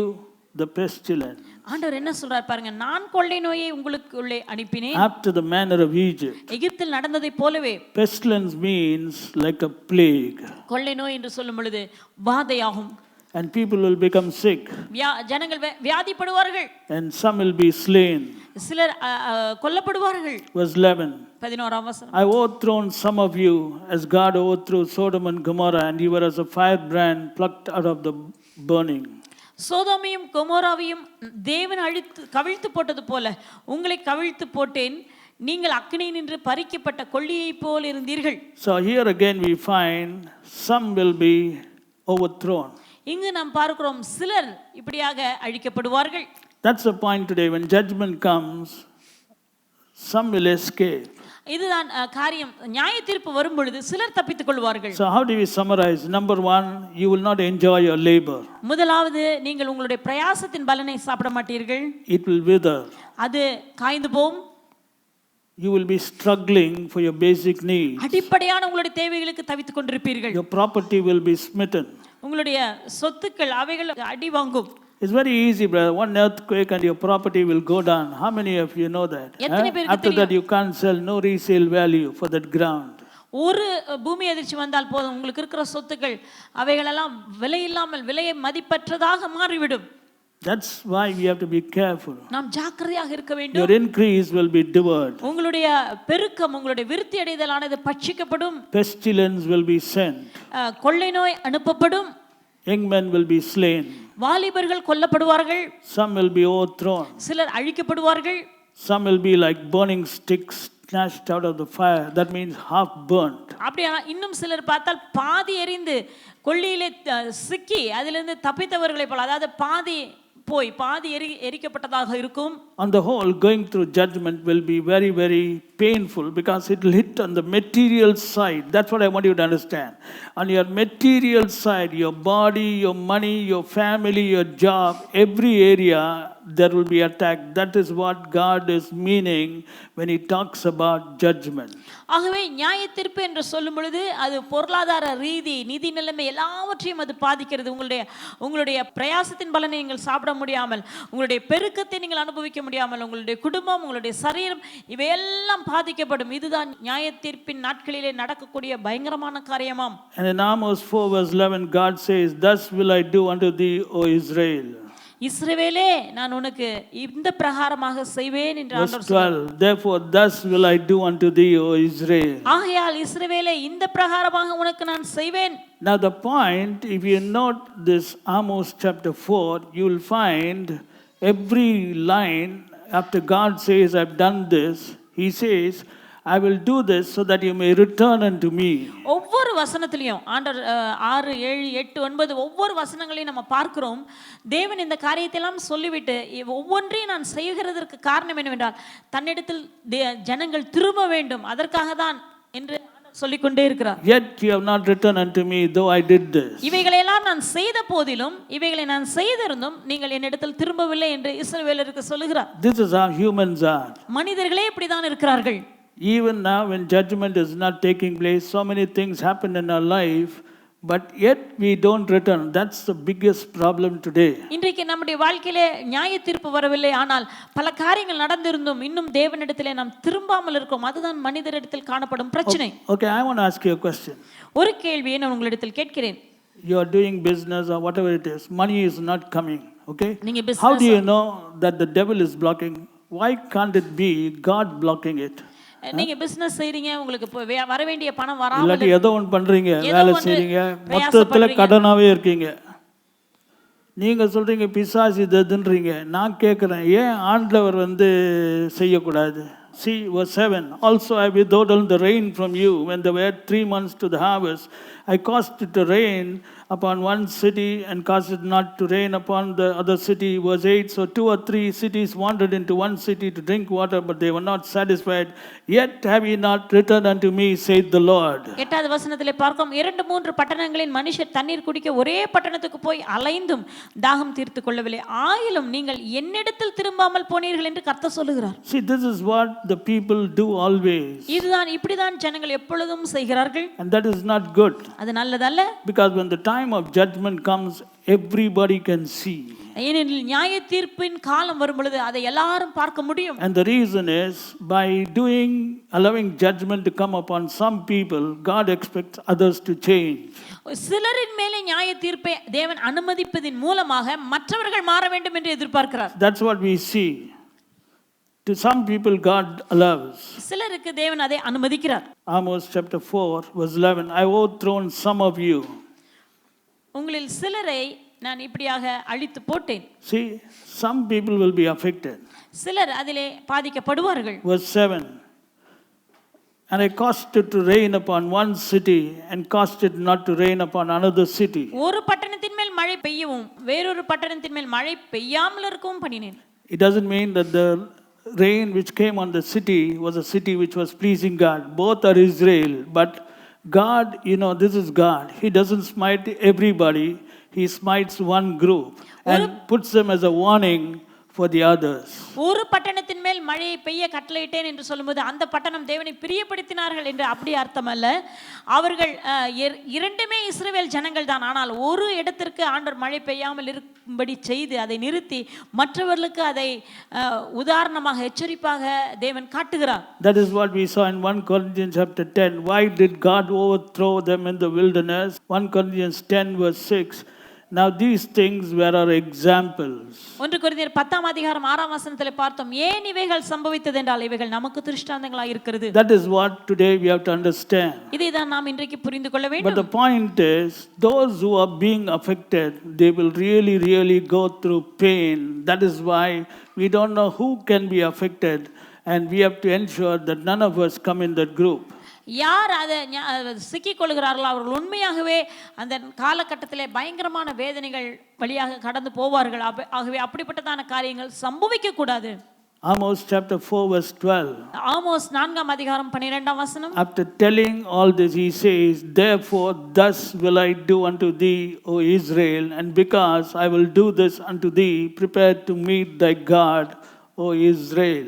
Speaker 1: the pestilence.
Speaker 2: ஆண்டவர் என்ன சொல்றார் பாருங்க, நான் கொள்ளை நோயை உங்களுக்குள்ளே அனுப்பினேன்
Speaker 1: After the manner of Egypt.
Speaker 2: எகிப்தில் நடந்ததை போலவே.
Speaker 1: Pestilence means like a plague.
Speaker 2: கொள்ளை நோய் என்று சொல்லும் பொழுது வாதையாகும்.
Speaker 1: And people will become sick.
Speaker 2: ஜனங்கள் வியாதிப்படுவார்கள்.
Speaker 1: And some will be slain.
Speaker 2: சிலர் கொல்லப்படுவார்கள்.
Speaker 1: Verse 11.
Speaker 2: 11ஆம் வசனம்.
Speaker 1: I overthrown some of you as God overthrew Sodom and Gomorrah, and you were as a firebrand plucked out of the burning.
Speaker 2: சோதோமையும் கொமோராவையும் தேவன் கவிழ்த்து போட்டது போல உங்களை கவிழ்த்து போட்டேன், நீங்கள் அக்கினி நின்று பறிக்கப்பட்ட கொள்ளியை போல் இருந்தீர்கள்.
Speaker 1: So here again we find some will be overthrown.
Speaker 2: இங்கு நாம் பார்க்கிறோம் சிலர் இப்படியாக அழிக்கப்படுவார்கள்.
Speaker 1: That's the point today. When judgment comes, some will escape.
Speaker 2: இதுதான் காரியம். நியாய தீர்ப்பு வரும் பொழுது சிலர் தப்பித்துக் கொள்வார்கள்.
Speaker 1: So how do we summarize? Number 1, you will not enjoy your labor.
Speaker 2: முதலாவது, நீங்கள் உங்களுடைய பிரயாசத்தின் பலனை சாப்பிட மாட்டீர்கள்.
Speaker 1: It will wither.
Speaker 2: அது காய்ந்து போகும்.
Speaker 1: You will be struggling for your basic needs.
Speaker 2: அடிப்படையான உங்களுடைய தேவைகளுக்கு தவித்துக் கொண்டிருப்பீர்கள்.
Speaker 1: Your property will be smitten.
Speaker 2: உங்களுடைய சொத்துக்கள் அவைகள் அடி வாங்கும்.
Speaker 1: It's very easy, brother. One earthquake and your property will go down. How many of you know that? After that you can't sell, no resale value for that ground.
Speaker 2: ஒரு பூமி அதிர்ச்சி வந்தால் போதும், உங்களுக்கு இருக்கிற சொத்துக்கள் அவைகளெல்லாம் விலை இல்லாமல் விலையை மதிப்பற்றதாக மாறிவிடும்.
Speaker 1: That's why we have to be careful.
Speaker 2: நாம் ஜாக்கிரதையாக இருக்க வேண்டும்.
Speaker 1: Your increase will be devoured.
Speaker 2: உங்களுடைய பெருக்கம், உங்களுடைய விருத்தி அடைதலானது பட்சிக்கப்படும்.
Speaker 1: Pestilence will be sent.
Speaker 2: கொள்ளை நோய் அனுப்பப்படும்.
Speaker 1: Young men will be slain.
Speaker 2: வாலிபர்கள் கொல்லப்படுவார்கள்.
Speaker 1: Some will be overthrown.
Speaker 2: சிலர் அழிக்கப்படுவார்கள்.
Speaker 1: Some will be like burning sticks snatched out of the fire. That means half burnt.
Speaker 2: அப்படியே இன்னும் சிலர் பார்த்தால் பாதி எரிந்து கொள்ளியிலே சிக்கி அதிலிருந்து தப்பித்தவர்களை போல, அதாவது பாதி போய் பாதி எரிக்கப்பட்டதாக இருக்கும்.
Speaker 1: On the whole, going through judgment will be very, very painful because it will hit on the material side. That's what I want you to understand. On your material side, your body, your money, your family, your job, every area there will be attack. That is what God is meaning when he talks about judgment.
Speaker 2: ஆகவே நியாய தீர்ப்பு என்று சொல்லும் பொழுது அது பொருளாதார ரீதி, நிதி நிலைமை எல்லாவற்றையும் அது பாதிக்கிறது. உங்களுடைய பிரயாசத்தின் பலனை நீங்கள் சாப்பிட முடியாமல், உங்களுடைய பெருக்கத்தை நீங்கள் அனுபவிக்க முடியாமல், உங்களுடைய குடும்பம், உங்களுடைய சரீரம் இவையெல்லாம் பாதிக்கப்படும். இதுதான் நியாய தீர்ப்பின் நாட்களிலே நடக்கக்கூடிய பயங்கரமான காரியமாம்.
Speaker 1: And in Amos 4 verse 11 God says, "Thus will I do unto thee, O Israel."
Speaker 2: இஸ்ரவேலே, நான் உனக்கு இந்த பிரகாரமாக செய்வேன் என்று ஆண்டவர்
Speaker 1: சொல்றார். Therefore thus will I do unto thee, O Israel.
Speaker 2: ஆகையால் இஸ்ரவேலே, இந்த பிரகாரமாக உனக்கு நான் செய்வேன்.
Speaker 1: Now the point, if you note this Amos chapter 4, you will find every line after God says, "I've done this," he says, "I will do this so that you may return unto me."
Speaker 2: ஒவ்வொரு வசனத்திலையும் ஆண்டவர் 6, 7, 8, 9 ஒவ்வொரு வசனங்களையும் நம்ம பார்க்கிறோம். தேவன் இந்த காரியத்தை எல்லாம் சொல்லிவிட்டு ஒவ்வொன்றையும் நான் செய்கிறதற்கு காரணம் என்னவென்றால் தன்னிடத்தில் ஜனங்கள் திரும்ப வேண்டும், அதற்காக தான் என்று சொல்லிக்கொண்டே இருக்கிறார்.
Speaker 1: Yet you have not returned unto me, though I did this.
Speaker 2: இவைகளெல்லாம் நான் செய்த போதிலும், இவைகளை நான் செய்திருந்தும் நீங்கள் என்னிடத்தில் திரும்பவில்லை என்று இஸ்ரவேலருக்கு சொல்லுகிறார்.
Speaker 1: This is how humans are.
Speaker 2: மனிதர்களே இப்படிதான் இருக்கிறார்கள்.
Speaker 1: Even now when judgment is not taking place, so many things happen in our life, but yet we don't return. That's the biggest problem today.
Speaker 2: இன்றைக்கு நம்முடைய வாழ்க்கையிலே நியாய தீர்ப்பு வரவில்லை, ஆனால் பல காரியங்கள் நடந்திருந்தும் இன்னும் தேவனிடத்திலே நாம் திரும்பாமல் இருக்கோம். அதுதான் மனிதரிடத்தில் காணப்படும் பிரச்சனை.
Speaker 1: Okay, I want to ask you a question.
Speaker 2: ஒரு கேள்வியை நான் உங்களிடத்தில் கேட்கிறேன்.
Speaker 1: You are doing business or whatever it is, money is not coming, okay?
Speaker 2: நீங்க
Speaker 1: How do you know that the devil is blocking? Why can't it be God blocking it?
Speaker 2: நீங்க business செய்றீங்க, உங்களுக்கு வர வேண்டிய பணம் வராம,
Speaker 1: இல்லாட்டி ஏதோ ஒன்று பண்றீங்க, வேலை செய்றீங்க, மொத்தத்துல கடனாவே இருக்கீங்க. நீங்க சொல்றீங்க பிசாசு இதுன்றீங்க. நான் கேட்கிறேன், ஏன் ஆண்டவர் செய்யக்கூடாது? See verse 7, "Also I withheld the rain from you when there were 3 months to the harvest. I caused it to rain upon one city and caused it not to rain upon the other city." Verse 8, "So 2 or 3 cities wandered into one city to drink water, but they were not satisfied. Yet have ye not returned unto me, saith the Lord."
Speaker 2: 8வது வசனத்திலே பார்க்கிறோம், 2-3 பட்டணங்களின் மனுஷர் தண்ணீர் குடிக்க ஒரே பட்டணத்துக்கு போய் அலைந்தும் தாகம் தீர்த்து கொள்ளவில்லை, ஆயிலும் நீங்கள் என்னிடத்தில் திரும்பாமல் போனீர்கள் என்று கர்த்தர் சொல்லுகிறார்.
Speaker 1: See, this is what the people do always.
Speaker 2: இதுதான் இப்படிதான் ஜனங்கள் எப்பொழுதும் செய்கிறார்கள்.
Speaker 1: And that is not good.
Speaker 2: அது நல்லதல்ல.
Speaker 1: Because when the time of judgment comes, everybody can see.
Speaker 2: ஏனெனில் நியாய தீர்ப்பின் காலம் வரும் பொழுது அதை எல்லாரும் பார்க்க முடியும்.
Speaker 1: And the reason is, by allowing judgment to come upon some people, God expects others to change.
Speaker 2: சிலரின் மேலே நியாய தீர்ப்பை தேவன் அனுமதிப்பதின் மூலமாக மற்றவர்கள் மாற வேண்டும் என்று எதிர்பார்க்கிறார்.
Speaker 1: That's what we see. To some people God allows.
Speaker 2: சிலருக்கு தேவன் அதை அனுமதிக்கிறார்.
Speaker 1: Amos chapter 4 verse 11, I overthrown some of you.
Speaker 2: உங்களில் சிலரை நான் இப்படியாக அழித்து போட்டேன்.
Speaker 1: See, some people will be affected.
Speaker 2: சிலர் அதிலே பாதிக்கப்படுவார்கள்.
Speaker 1: Verse 7, and I caused it to rain upon one city and caused it not to rain upon another city.
Speaker 2: ஒரு பட்டணத்தின் மேல் மழை பெய்யவும் வேறொரு பட்டணத்தின் மேல் மழை பெய்யாமல் இருக்கவும் பண்ணினேன்.
Speaker 1: It doesn't mean that the rain which came on the city was a city which was pleasing God. Both are Israel, but God, this is God. He doesn't smite everybody. He smites one group and puts them as a warning for the others.
Speaker 2: ஒரு பட்டணத்தின் மேல் மழையை பெய்ய கட்டளையிட்டேன் என்று சொல்லும்போது அந்த பட்டணம் தேவனை பிரியப்படுத்தினார்கள் என்று அப்படி அர்த்தம் அல்ல. அவர்கள் இரண்டுமே இஸ்ரவேல் ஜனங்கள் தான். ஆனால் ஒரு இடத்திற்கு ஆண்டவர் மழை பெய்யாமல் இருக்கும்படி செய்து அதை நிறுத்தி மற்றவர்களுக்கு அதை உதாரணமாக எச்சரிப்பாக தேவன் காட்டுகிறார்.
Speaker 1: That is what we saw in 1 Corinthians chapter 10. Why did God overthrow them in the wilderness? 1 Corinthians 10 verse 6. Now these things were our examples.
Speaker 2: 1 கொரிந்தியர் 10ஆம் அதிகாரம் 6ஆம் வசனத்திலே பார்த்தோம். ஏன் இவைகள் சம்பவித்தது என்றால் இவைகள் நமக்கு திருஷ்டாந்தங்களாய் இருக்கிறது.
Speaker 1: That is what today we have to understand.
Speaker 2: இதைதான் நாம் இன்றைக்கு புரிந்து கொள்ள வேண்டும்.
Speaker 1: But the point is, those who are being affected, they will really go through pain. That is why we don't know who can be affected, and we have to ensure that none of us come in that group.
Speaker 2: யார் அதை சிக்கிக் கொள்கிறார்களோ அவர்கள் உண்மையாகவே அந்த காலகட்டத்திலே பயங்கரமான வேதனைகள் வழியாக கடந்து போவார்கள். ஆகவே அப்படிப்பட்டதான காரியங்கள் சம்பவிக்க கூடாது.
Speaker 1: Amos chapter 4 verse 12.
Speaker 2: ஆமோஸ் 4ஆம் அதிகாரம் 12ஆம் வசனம்.
Speaker 1: After telling all this he says, therefore thus will I do unto thee, O Israel, and because I will do this unto thee, prepare to meet thy God, O Israel.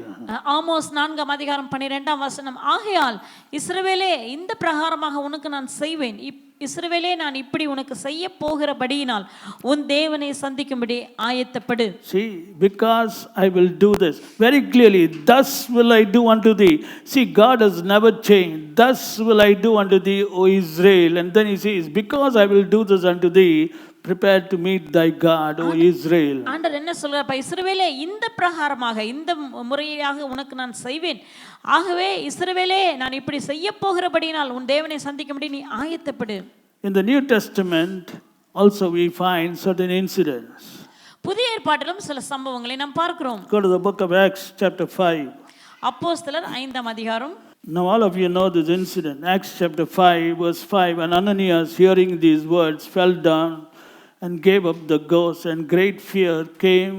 Speaker 2: Amos 4ஆம் அதிகாரம் 12ஆம் வசனம். ஆகையால் இஸ்ரவேலே இந்த பிரகாரமாக உனக்கு நான் செய்வேன். இஸ்ரவேலே நான் இப்படி உனக்கு செய்ய போகிறபடியினால் உன் தேவனை சந்திக்கும்படி ஆயத்தப்படு.
Speaker 1: See, because I will do this very clearly, thus will I do unto thee. See, God has never changed. Thus will I do unto thee, O Israel. And then he says, because I will do this unto thee, prepare to meet thy God, O Israel.
Speaker 2: ஆண்டவர் என்ன சொல்றார்? இஸ்ரவேலே இந்த பிரகாரமாக இந்த முறையாக உனக்கு நான் செய்வேன். ஆகவே இஸ்ரவேலே நான் இப்படி செய்ய போகிறபடியினால் உன் தேவனை சந்திக்கும்படி நீ ஆயத்தப்படு.
Speaker 1: In the New Testament also we find certain incidents.
Speaker 2: புதிய ஏற்பாட்டிலும் சில சம்பவங்களை நாம் பார்க்கிறோம்.
Speaker 1: Go to the book of Acts chapter 5.
Speaker 2: அப்போஸ்தலர் 5ஆம் அதிகாரம்.
Speaker 1: Now all of you know this incident. Acts chapter 5 verse 5. And Ananias, hearing these words, fell down and gave up the ghost, and great fear came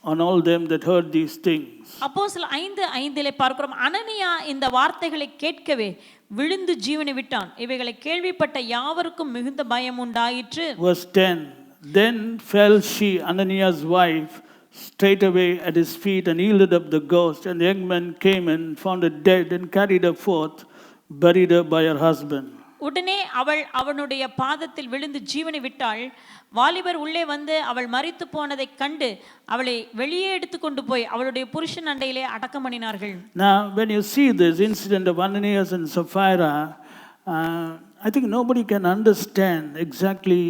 Speaker 1: on all them that heard these things.
Speaker 2: அப்போஸ்தலர் 5:5 பார்க்கிறோம். அனனியா இந்த வார்த்தைகளை கேட்கவே விழுந்து ஜீவனை விட்டான். இவைகளை கேள்விப்பட்ட யாவருக்கும் மிகுந்த பயம் உண்டாயிற்று.
Speaker 1: Verse 10. Then fell she, Ananias' wife, straightway at his feet and yielded up the ghost. And the young man came and found her dead and carried her forth, buried her by her husband.
Speaker 2: உடனே அவள் அவனுடைய பாதத்தில் விழுந்து ஜீவனை விட்டாள். வாலிபர் உள்ளே வந்து அவள் மரித்து போனதை கண்டு அவளை வெளியே எடுத்து கொண்டு போய் அவளுடைய புருஷன் அண்டையிலே அடக்கம் பண்ணினார்கள்.
Speaker 1: Now when you see this incident of Ananias and Sapphira, I think nobody can understand exactly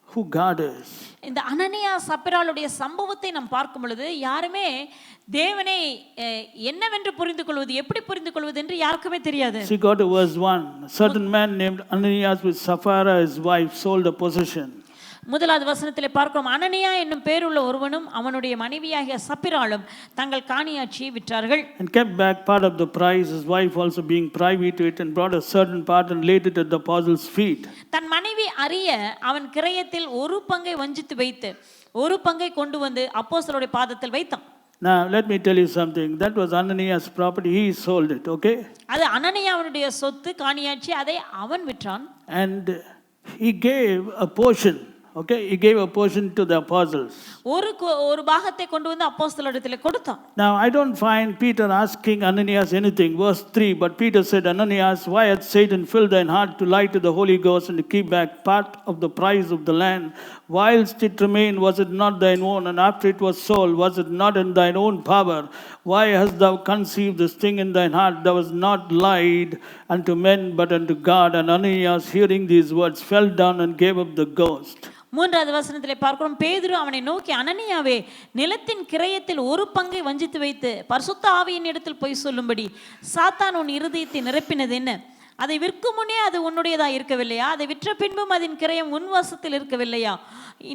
Speaker 1: who God is.
Speaker 2: இந்த அனனியா சப்பிராளுடைய சம்பவத்தை நாம் பார்க்கும் பொழுது யாருமே தேவனை என்னவென்று புரிந்து கொள்வது, எப்படி புரிந்து கொள்வது என்று யாருக்குமே தெரியாது.
Speaker 1: See, go to verse 1. A certain man named Ananias with Sapphira his wife sold a possession.
Speaker 2: முதலாவது வசனத்திலே பார்க்கிறோம். அனனியா என்னும் பேருள்ள ஒருவனும் அவனுடைய மனைவியாகிய சப்பிராளும் தங்கள் காணியாட்சியை விற்றார்கள்.
Speaker 1: And kept back part of the price, his wife also being privy to it, and brought a certain part and laid it at the apostles' feet.
Speaker 2: தன் மனைவி அறிய அவன் கிரயத்தில் ஒரு பங்கை வஞ்சித்து வைத்து ஒரு பங்கை கொண்டு வந்து அப்போஸ்தலருடைய பாதத்தில் வைத்தான்.
Speaker 1: Now let me tell you something. That was Ananias' property. He sold it, okay?
Speaker 2: அது அனனியாவுடைய சொத்து காணியாட்சி, அதை அவன் விற்றான்.
Speaker 1: And he gave a portion Okay, he gave a portion to the apostles.
Speaker 2: ஒரு பாகத்தை கொண்டு வந்து அப்போஸ்தலரிடத்திலே கொடுத்தான்.
Speaker 1: Now, I don't find Peter asking Ananias anything. Verse 3, but Peter said, Ananias, why hath Satan filled thine heart to lie to the Holy Ghost and to keep back part of the price of the land? Whilst it remained, was it not thine own? And after it was sold, was it not in thine own power? Why hast thou conceived this thing in thine heart? Thou hast not lied unto men, but unto God. And Ananias, hearing these words, fell down and gave up the ghost.
Speaker 2: மூன்றாவது வசனத்திலே பார்க்கிறோம், பேதுரு அவனை நோக்கி, அனனியாவே, நிலத்தின் கிரயத்தில் ஒரு பங்கை வஞ்சித்து வைத்து பரிசுத்த ஆவியின் இடத்தில் போய் சொல்லும்படி சாத்தான் உன் இருதயத்தை நிரப்பினது என்ன? அதை விற்கும் முன்னே அது உன்னுடையதா இருக்கவில்லையா? அதை விற்ற பின்பும் அதன் கிரயம் உன் வசத்தில் இருக்கவில்லையா?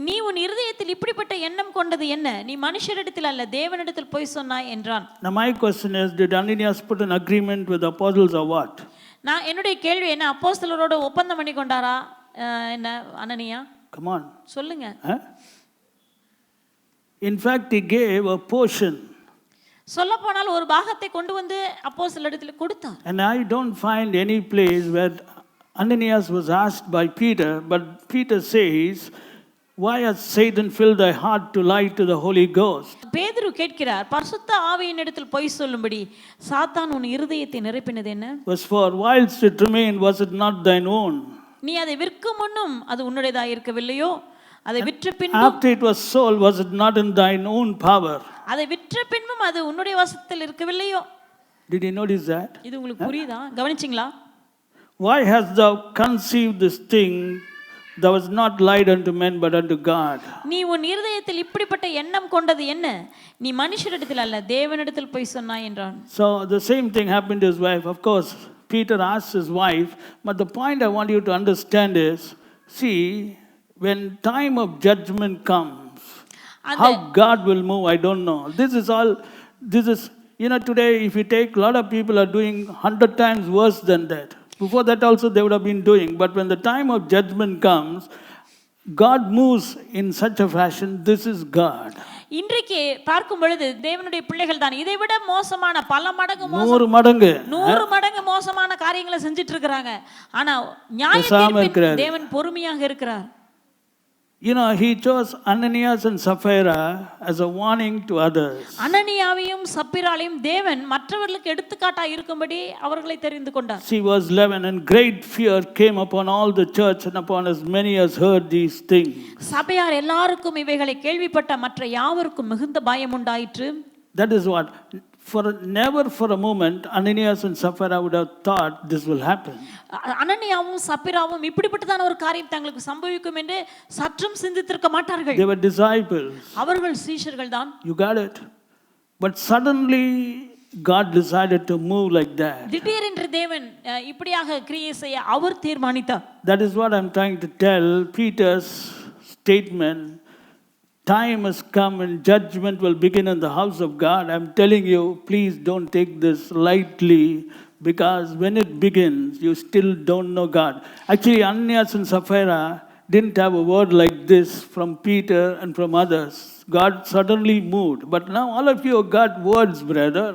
Speaker 2: நீ உன் இருதயத்தில் இப்படிப்பட்ட எண்ணம் கொண்டது என்ன? நீ மனுஷரிடத்தில் அல்ல தேவனிடத்தில் போய் சொன்னாய் என்றான்.
Speaker 1: Now my question is, did Ananias put an agreement with the apostles or what?
Speaker 2: நான் என்னுடைய கேள்வி என்ன, அப்போஸ்தலரோட ஒப்பந்தம் பண்ணி கொண்டாரா என்ன அனனியா?
Speaker 1: Come on.
Speaker 2: சொல்லுங்க.
Speaker 1: In fact, he gave a portion.
Speaker 2: சொல்லப்போனால் ஒரு பாகத்தை கொண்டு வந்து அப்போஸ்தலரிடத்தில் கொடுத்தான்.
Speaker 1: And I don't find any place where Ananias was asked by Peter, but Peter says, why has Satan filled thy heart to lie to the Holy Ghost?
Speaker 2: பேதுரு கேட்கிறார், பரிசுத்த ஆவியின் இடத்தில் பொய் சொல்லும்படி சாத்தான் உன் இருதயத்தை நிரப்பினது என்ன?
Speaker 1: Verse 4, whilst it remained, was it not thine own?
Speaker 2: நீ அதை விற்கும் முன்னும் அது உன்னுடையதா இருக்கவில்லையோ? அதை விற்ற பின்பும்
Speaker 1: After it was sold, was it not in thine own power?
Speaker 2: அதை விற்ற பின்பும் அது உன்னுடைய வசத்தில் இருக்கவில்லையோ?
Speaker 1: Did you notice that?
Speaker 2: இது உங்களுக்கு புரியுதா? கவனிச்சிங்களா?
Speaker 1: Why hast thou conceived this thing? Thou hast not lied unto men but unto God.
Speaker 2: நீ உன் இருதயத்தில் இப்படிப்பட்ட எண்ணம் கொண்டது என்ன? நீ மனுஷரிடத்தில் அல்ல தேவனிடத்தில் போய் சொன்னாய் என்றான்.
Speaker 1: So the same thing happened to his wife. Of course, Peter asked his wife, but the point I want you to understand is, see, when time of judgment comes, how God will move, I don't know. This is, today if you take, a lot of people are doing 100 times worse than that. Before that also they would have been doing. But when the time of judgment comes, God moves in such a fashion. This is God.
Speaker 2: இன்றைக்கு பார்க்கும் பொழுது தேவனுடைய பிள்ளைகள் தான் இதை விட மோசமான பல மடங்கு
Speaker 1: 100 மடங்கு
Speaker 2: மோசமான காரியங்களை செஞ்சிட்டு இருக்காங்க. ஆனா நியாயத்தீர்ப்பில் தேவன் பொறுமையாக இருக்கிறார்.
Speaker 1: He chose Ananias and Sapphira as a warning to others.
Speaker 2: அனனியாவையும் சப்பிராளையும் தேவன் மற்றவர்களுக்கு எடுத்துக்காட்டா இருக்கும்படி அவர்களை தெரிந்து கொண்டார்.
Speaker 1: See verse 11, and great fear came upon all the church and upon as many as heard these things.
Speaker 2: சபையார் எல்லாருக்கும் இவைகளை கேள்விப்பட்ட மற்ற யாவருக்கும் மிகுந்த பயம் உண்டாயிற்று.
Speaker 1: That is what, never for a moment Ananias and Sapphira would have thought this will happen.
Speaker 2: அனனியாவும் சப்பிராவும் இப்படிப்பட்டதான ஒரு காரியம் தங்களுக்கு சம்பவிக்கும் என்று சற்றும் சிந்தித்திருக்க மாட்டார்கள்.
Speaker 1: They were disciples.
Speaker 2: அவர்கள் சீஷர்கள் தான்.
Speaker 1: You got it. But suddenly God decided to move like that.
Speaker 2: திடீரென்று தேவன் இப்படியாக கிரியை செய்ய அவர் தீர்மானித்தார்.
Speaker 1: That is what I'm trying to tell. Peter's statement, time has come and judgment will begin in the house of God. I'm telling you, please don't take this lightly, because when it begins, you still don't know God. Actually, Ananias and Sapphira didn't have a word like this from Peter and from others. God suddenly moved. But now all of you have got words, brother.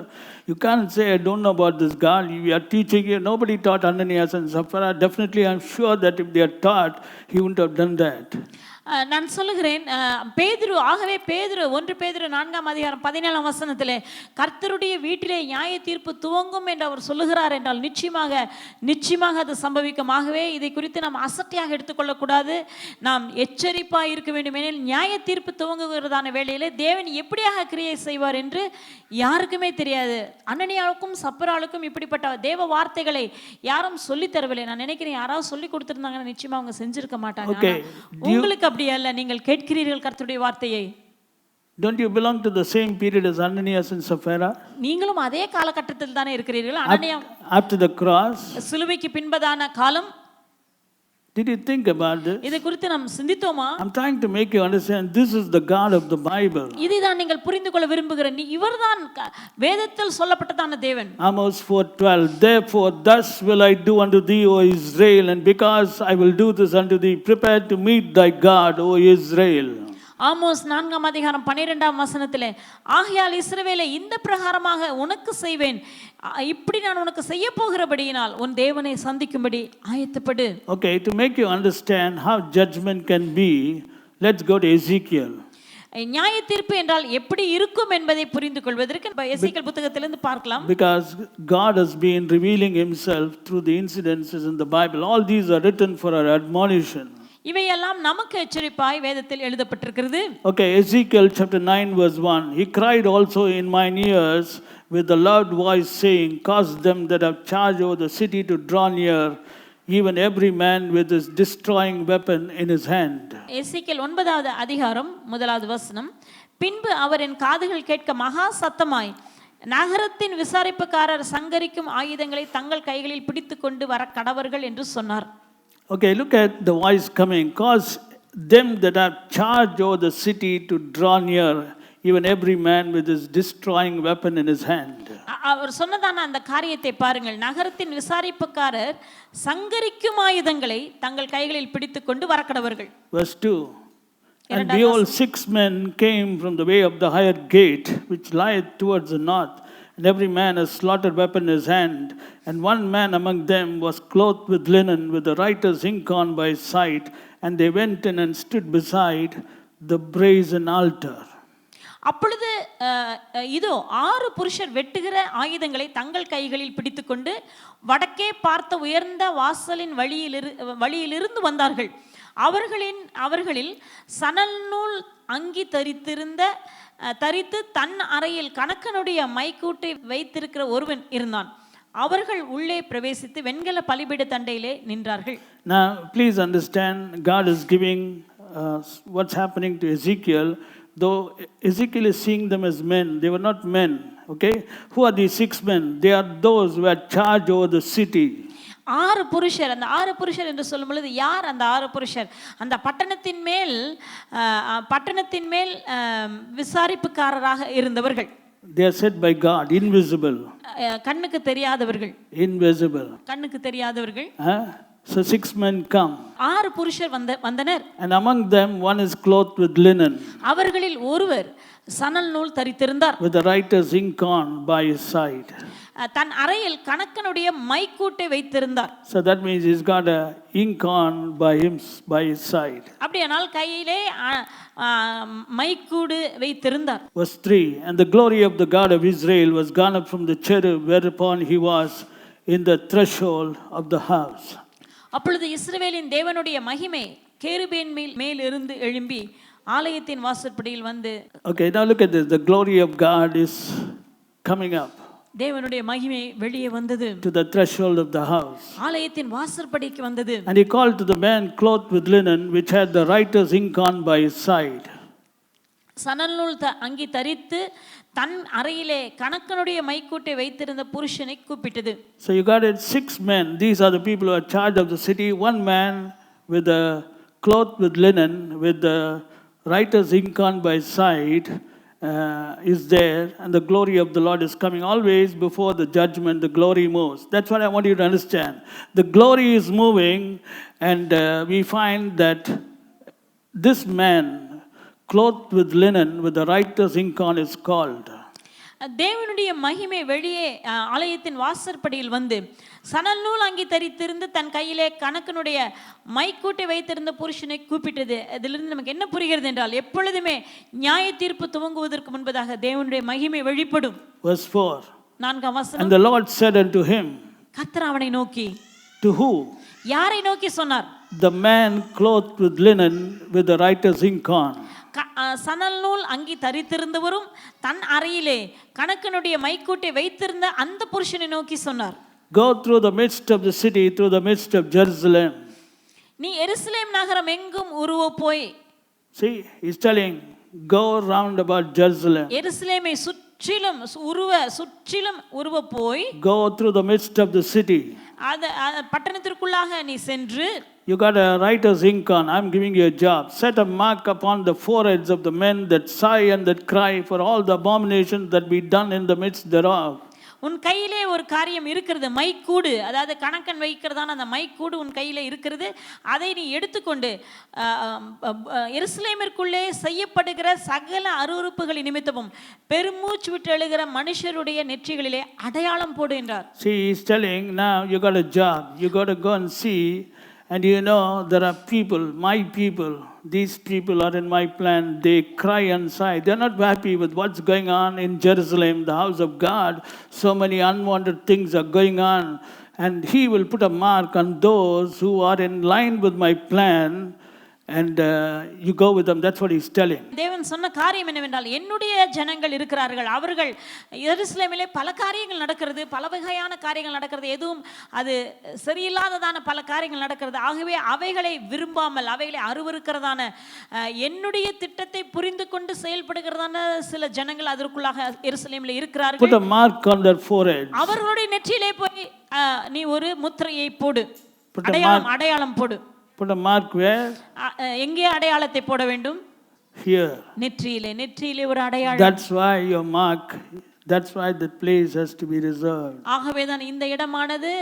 Speaker 1: You can't say, I don't know about this God. We are teaching you. Nobody taught Ananias and Sapphira. Definitely, I'm sure that if they are taught, he wouldn't have done that.
Speaker 2: நான் சொல்லுகிறேன், பேதுரு 1 பேதுரு 4:17 வசனத்திலே கர்த்தருடைய வீட்டிலே நியாய தீர்ப்பு துவங்கும் என்று அவர் சொல்லுகிறார் என்றால் நிச்சயமாக அது சம்பவிக்கும். ஆகவே இதை குறித்து நாம் அசட்டையாக எடுத்துக்கொள்ளக்கூடாது, நாம் எச்சரிப்பாக இருக்க வேண்டும். எனில் நியாய தீர்ப்பு துவங்குகிறதான வேளையிலே தேவன் எப்படியாக கிரியை செய்வார் என்று யாருக்குமே தெரியாது. அனனியாவுக்கும் சப்பராளுக்கும் இப்படிப்பட்ட தேவ வார்த்தைகளை யாரும் சொல்லித் தரவில்லை. நான் நினைக்கிறேன் யாராவது சொல்லி கொடுத்திருந்தாங்கன்னா நிச்சயமா அவங்க செஞ்சிருக்க மாட்டாங்க. உங்களுக்கு அப்படி அல்ல, நீங்கள் கேட்கிறீர்கள் கர்த்தருடைய வார்த்தையை.
Speaker 1: Don't you belong to the same period as Ananias and Sapphira?
Speaker 2: நீங்களும் அதே காலகட்டத்தில் தானே இருக்கிறீர்கள். அனனியா
Speaker 1: after the cross,
Speaker 2: சிலுவைக்கு பின்பதான காலம்.
Speaker 1: Did you think about this?
Speaker 2: இதை குறித்து நாம் சிந்தித்தோமா?
Speaker 1: I'm trying to make you understand, this is the God of the Bible.
Speaker 2: இதுதான் நீங்கள் புரிந்து கொள்ள விரும்புகிற இவர்தான் வேதத்தில் சொல்லப்பட்டதான தேவன்.
Speaker 1: Amos 4:12, therefore thus will I do unto thee, O Israel, and because I will do this unto thee, prepare to meet thy God, O Israel.
Speaker 2: Amos 4ஆம் அதிகாரம் 12ஆம் வசனத்திலே, ஆகையால் இஸ்ரவேலே இந்த பிரகாரமாக உனக்கு செய்வேன், இப்படி நான் உனக்கு செய்ய போகிறபடியினால் உன் தேவனை சந்திக்கும்படி ஆயத்தப்படு.
Speaker 1: Okay, to make you understand how judgment can be, let's go to Ezekiel.
Speaker 2: நியாய தீர்ப்பு என்றால் எப்படி இருக்கும் என்பதை புரிந்து கொள்வதற்கு எசேக்கியேல் புத்தகத்திலிருந்து பார்க்கலாம்.
Speaker 1: Because God has been revealing himself through the incidences in the Bible. All these are written for our admonition.
Speaker 2: இவையெல்லாம் நமக்கு எச்சரிப்பாய் வேதத்தில் எழுதப்பட்டிருக்கிறது.
Speaker 1: Okay, Ezekiel chapter 9 verse 1. He cried also in mine ears with a loud voice saying, cause them that have charge over the city to draw near, even every man with his destroying weapon in his hand.
Speaker 2: எசேக்கியேல் 9வது அதிகாரம் 1வது வசனம். பின்பு அவர் என் காதுகள் கேட்க மகா சத்தமாய், நகரத்தின் விசாரிப்புக்காரர் சங்கரிக்கும் ஆயுதங்களை தங்கள் கைகளில் பிடித்துக் கொண்டு வர கடவர்கள் என்று சொன்னார்.
Speaker 1: Okay, look at the voice coming. Cause them that have charge over the city to draw near, even every man with his destroying weapon in his hand.
Speaker 2: அவர் சொன்னதான அந்த காரியத்தை பாருங்கள். நகரத்தின் விசாரிப்புக்காரர் சங்கரிக்கும் ஆயுதங்களை தங்கள் கைகளில் பிடித்துக் கொண்டு வரக்கடவர்கள்.
Speaker 1: Verse 2. And behold, 6 men came from the way of the higher gate, which lieth towards the north, and every man a slaughter weapon in his hand. And one man among them was clothed with linen, with the writer's ink on by his side. And they went in and stood beside the brazen altar.
Speaker 2: அப்பொழுது இதோ 6 புருஷர் வெட்டுகிற ஆயுதங்களை தங்கள் கைகளில் பிடித்துக்கொண்டு வடக்கே பார்த்த உயர்ந்த வாசலின் வழியிலிருந்து வந்தார்கள். அவர்களில் சணல் நூல் அங்கி தரித்து தன் அறையில் கணக்கனுடைய மைக்கூட்டை வைத்திருக்கிற ஒருவன் இருந்தான். அவர்கள் உள்ளே பிரவேசித்து வெண்கல பலிபீட தண்டையிலே நின்றார்கள்.
Speaker 1: Now please understand, God is giving what's happening to Ezekiel. Though Ezekiel is seeing them as men, they were not men. Okay, who are these 6 men? They are those who had charge over the city.
Speaker 2: 6 புருஷர். அந்த 6 புருஷர் என்று சொல்லும் பொழுது யார் அந்த 6 புருஷர்? அந்த பட்டணத்தின் மேல் விசாரிப்புக்காரராக இருந்தவர்கள்.
Speaker 1: They are said by God, invisible.
Speaker 2: கண்ணுக்கு தெரியாதவர்கள்.
Speaker 1: Invisible.
Speaker 2: கண்ணுக்கு தெரியாதவர்கள்.
Speaker 1: So 6 men come.
Speaker 2: 6 புருஷர் வந்தனர்.
Speaker 1: And among them one is clothed with linen.
Speaker 2: அவர்களில் ஒருவர் சணல் நூல் தரித்திருந்தார்.
Speaker 1: With the writer's ink on by his side.
Speaker 2: தன் அறையில் கணக்கனுடைய மைக்கூட்டை வைத்திருந்தார்.
Speaker 1: So that means he's got a ink on by his side.
Speaker 2: அப்படியானால் கையிலே மைக்கூடு வைத்திருந்தார்.
Speaker 1: Verse 3. And the glory of the God of Israel was gone up from the cherub whereupon he was in the threshold of the house.
Speaker 2: அப்பொழுது இஸ்ரவேலின் தேவனுடைய மகிமை கேருபேன் மேல் இருந்து எழும்பி ஆலயத்தின் வாசற்படியில் வந்து.
Speaker 1: Okay, now look at this. The glory of God is coming up.
Speaker 2: தேவனுடைய மகிமை வெளியே வந்தது.
Speaker 1: To the threshold of the house.
Speaker 2: ஆலயத்தின் வாசற்படிக்கு வந்தது.
Speaker 1: And he called to the man clothed with linen, which had the writer's ink on by his side.
Speaker 2: சணல் நூல் அங்கி தரித்து தன் அறையிலே கணக்கனுடைய மைக்கூட்டை வைத்திருந்த புருஷனை கூப்பிட்டது.
Speaker 1: So you got it, 6 men. These are the people who are in charge of the city. One man with a cloth with linen, with the writer's ink on by his side, is there, and the glory of the Lord is coming. Always before the judgment, the glory moves. That's what I want you to understand. The glory is moving, and we find that this man, clothed with linen, with the writer's ink on, is called.
Speaker 2: தேவனுடைய மகிமை வெளியே ஆலயத்தின் வாசற்படியில் வந்து சணல் நூல் அங்கி தரித்திருந்து தன் கையிலே கணக்கனுடைய மைக்கூட்டை வைத்திருந்த புருஷனை கூப்பிட்டது. அதிலிருந்து நமக்கு என்ன புரிகிறது என்றால், எப்பொழுதுமே நியாய தீர்ப்பு துவங்குவதற்கு முன்பதாக தேவனுடைய மகிமை வெளிப்படும்.
Speaker 1: Verse 4.
Speaker 2: 4ஆம் வசனம்.
Speaker 1: And the Lord said unto him.
Speaker 2: கர்த்தர் அவனை நோக்கி.
Speaker 1: To who?
Speaker 2: யாரை நோக்கி சொன்னார்?
Speaker 1: The man clothed with linen, with the writer's ink on.
Speaker 2: சணல் நூல் அங்கி தரித்திருந்தவரும் தன் அறையிலே கணக்கனுடைய மைக்கூட்டை வைத்திருந்த அந்த புருஷனை நோக்கி சொன்னார்.
Speaker 1: Go through the midst of the city, through the midst of Jerusalem.
Speaker 2: நீ எருசலேம் நகரம் எங்கும் உருவ போய்.
Speaker 1: See, he's telling, go round about Jerusalem.
Speaker 2: எருசலேமை சுற்றிலும் உருவ போய்.
Speaker 1: Go through the midst of the city.
Speaker 2: பட்டணத்திற்குள்ளாக நீ சென்று.
Speaker 1: You got a writer's ink on. I'm giving you a job. Set a mark upon the foreheads of the men that sigh and that cry for all the abominations that be done in the midst thereof.
Speaker 2: உன் கையிலே ஒரு காரியம் இருக்கிறது, மைக்கூடு, அதாவது கணக்கன் வைக்கிறதான அந்த மைக்கூடு உன் கையிலே இருக்கிறது. அதை நீ எடுத்துக்கொண்டு எருசலேமிற்குள்ளே செய்யப்படுகிற சகல அருவருப்புகள் நிமித்தமும் பெருமூச்சு விட்டு எழுகிற மனுஷருடைய நெற்றிகளிலே அடையாளம் போடு என்றார்.
Speaker 1: See, he's telling, now you got a job, you got to go and see, and you know there are people, my people, these people are in my plan, they cry inside, they're not happy with what's going on in Jerusalem, the house of God. So many unwanted things are going on, and he will put a mark on those who are in line with my plan, and you go with them. That's what he's telling.
Speaker 2: தேவன் சொன்ன காரியம் என்னவென்றால், என்னுடைய ஜனங்கள் இருக்கிறார்கள், அவர்கள் எருசலேமிலே பல காரியங்கள் நடக்கிறது, பல வகையான காரியங்கள் நடக்கிறது, எதுவும் அது சரியில்லாததான பல காரியங்கள் நடக்கிறது. ஆகவே அவைகளை விரும்பாமல், அவைகளை அருவருக்கிறதான என்னுடைய திட்டத்தை புரிந்து கொண்டு செயல்படுகிறதான சில ஜனங்கள் அதற்குள்ளாக எருசலேமிலே இருக்கிறார்கள்.
Speaker 1: Put a mark on their forehead.
Speaker 2: அவர்களுடைய நெற்றியிலே போய் நீ ஒரு முத்திரையை போடு,
Speaker 1: Put a
Speaker 2: அடையாளம் போடு.
Speaker 1: Put a mark where?
Speaker 2: எங்கே அடையாளத்தை போட வேண்டும்?
Speaker 1: Here.
Speaker 2: நெற்றியிலே ஒரு அடையாளம்.
Speaker 1: That's why your mark, that's why the place has to be reserved.
Speaker 2: ஆகவே தான் இந்த இடமானது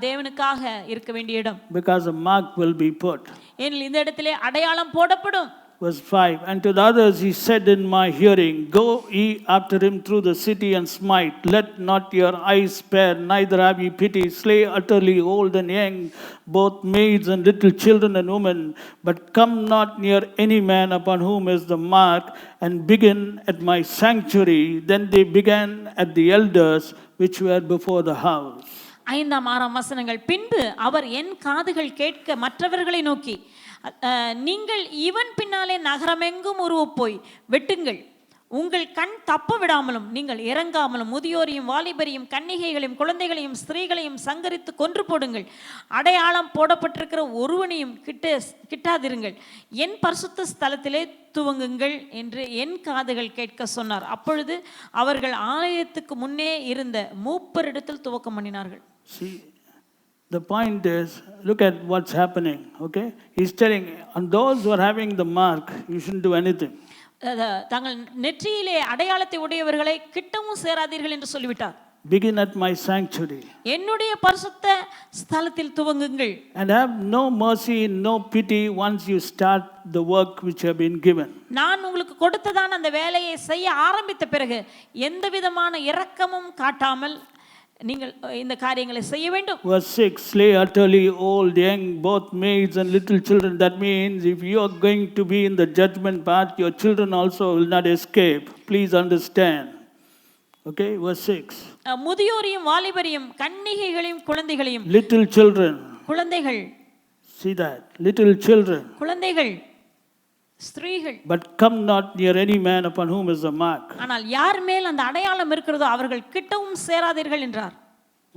Speaker 2: தேவனுக்காக இருக்க வேண்டிய இடம்.
Speaker 1: Because a mark will be put.
Speaker 2: ஏனெனில் இந்த இடத்திலே அடையாளம் போடப்படும்.
Speaker 1: Verse 5, and to the others he said in my hearing, go ye after him through the city and smite. Let not your eyes spare, neither have ye pity. Slay utterly old and young, both maids and little children and women. But come not near any man upon whom is the mark, and begin at my sanctuary. Then they began at the elders which were before the house.
Speaker 2: 5-6 வசனங்கள். பின்பு அவர் என் காதுகள் கேட்க மற்றவர்களை நோக்கி, நீங்கள் இவன் பின்னாலே நகரமெங்கும் போய் வெட்டுங்கள், உங்கள் கண் தப்ப விடாமலும் நீங்கள் இறங்காமலும் முதியோரையும் வாலிபரையும் கன்னிகைகளையும் குழந்தைகளையும் ஸ்திரீகளையும் சங்கரித்து கொன்று போடுங்கள், அடையாளம் போடப்பட்டிருக்கிற ஒருவனையும் கிட்டாதிருங்கள், என் பரிசுத்த ஸ்தலத்திலே துவங்குங்கள் என்று என் காதுகள் கேட்க சொன்னார். அப்பொழுது அவர்கள் ஆலயத்துக்கு முன்னே இருந்த மூப்பரிடத்தில் துவக்கம் பண்ணினார்கள்.
Speaker 1: The point is, look at what's happening, okay? He's telling, on those who are having the mark, you shouldn't do anything.
Speaker 2: தங்கள் நெற்றியிலே அடையாளத்தை உடையவர்களை கிட்டவும் சேராதீர்கள் என்று சொல்லிவிட்டார்.
Speaker 1: Begin at my sanctuary.
Speaker 2: என்னுடைய பரிசுத்த ஸ்தலத்தில் துவங்குங்கள்.
Speaker 1: And have no mercy, no pity once you start the work which you have been given.
Speaker 2: நான் உங்களுக்கு கொடுத்ததான அந்த வேலையை செய்ய ஆரம்பித்த பிறகு எந்த விதமான இரக்கமும் காட்டாமல் நீங்கள் இந்த காரியங்களை செய்ய வேண்டும்.
Speaker 1: Verse 6, slay utterly old, young, both maids and little children. That means if you are going to be in the judgment part, your children also will not escape. Please understand. Okay, verse 6.
Speaker 2: முதியோரையும் வாலிபரையும் கன்னிகைகளையும் குழந்தைகளையும்.
Speaker 1: Little children.
Speaker 2: குழந்தைகள்.
Speaker 1: See that? Little children.
Speaker 2: குழந்தைகள். ஸ்திரீகள்.
Speaker 1: But come not near any man upon whom is the mark.
Speaker 2: ஆனால் யார் மேல் அந்த அடையாளம் இருக்கிறதோ அவர்கள் கிட்டவும் சேராதீர்கள் என்றார்.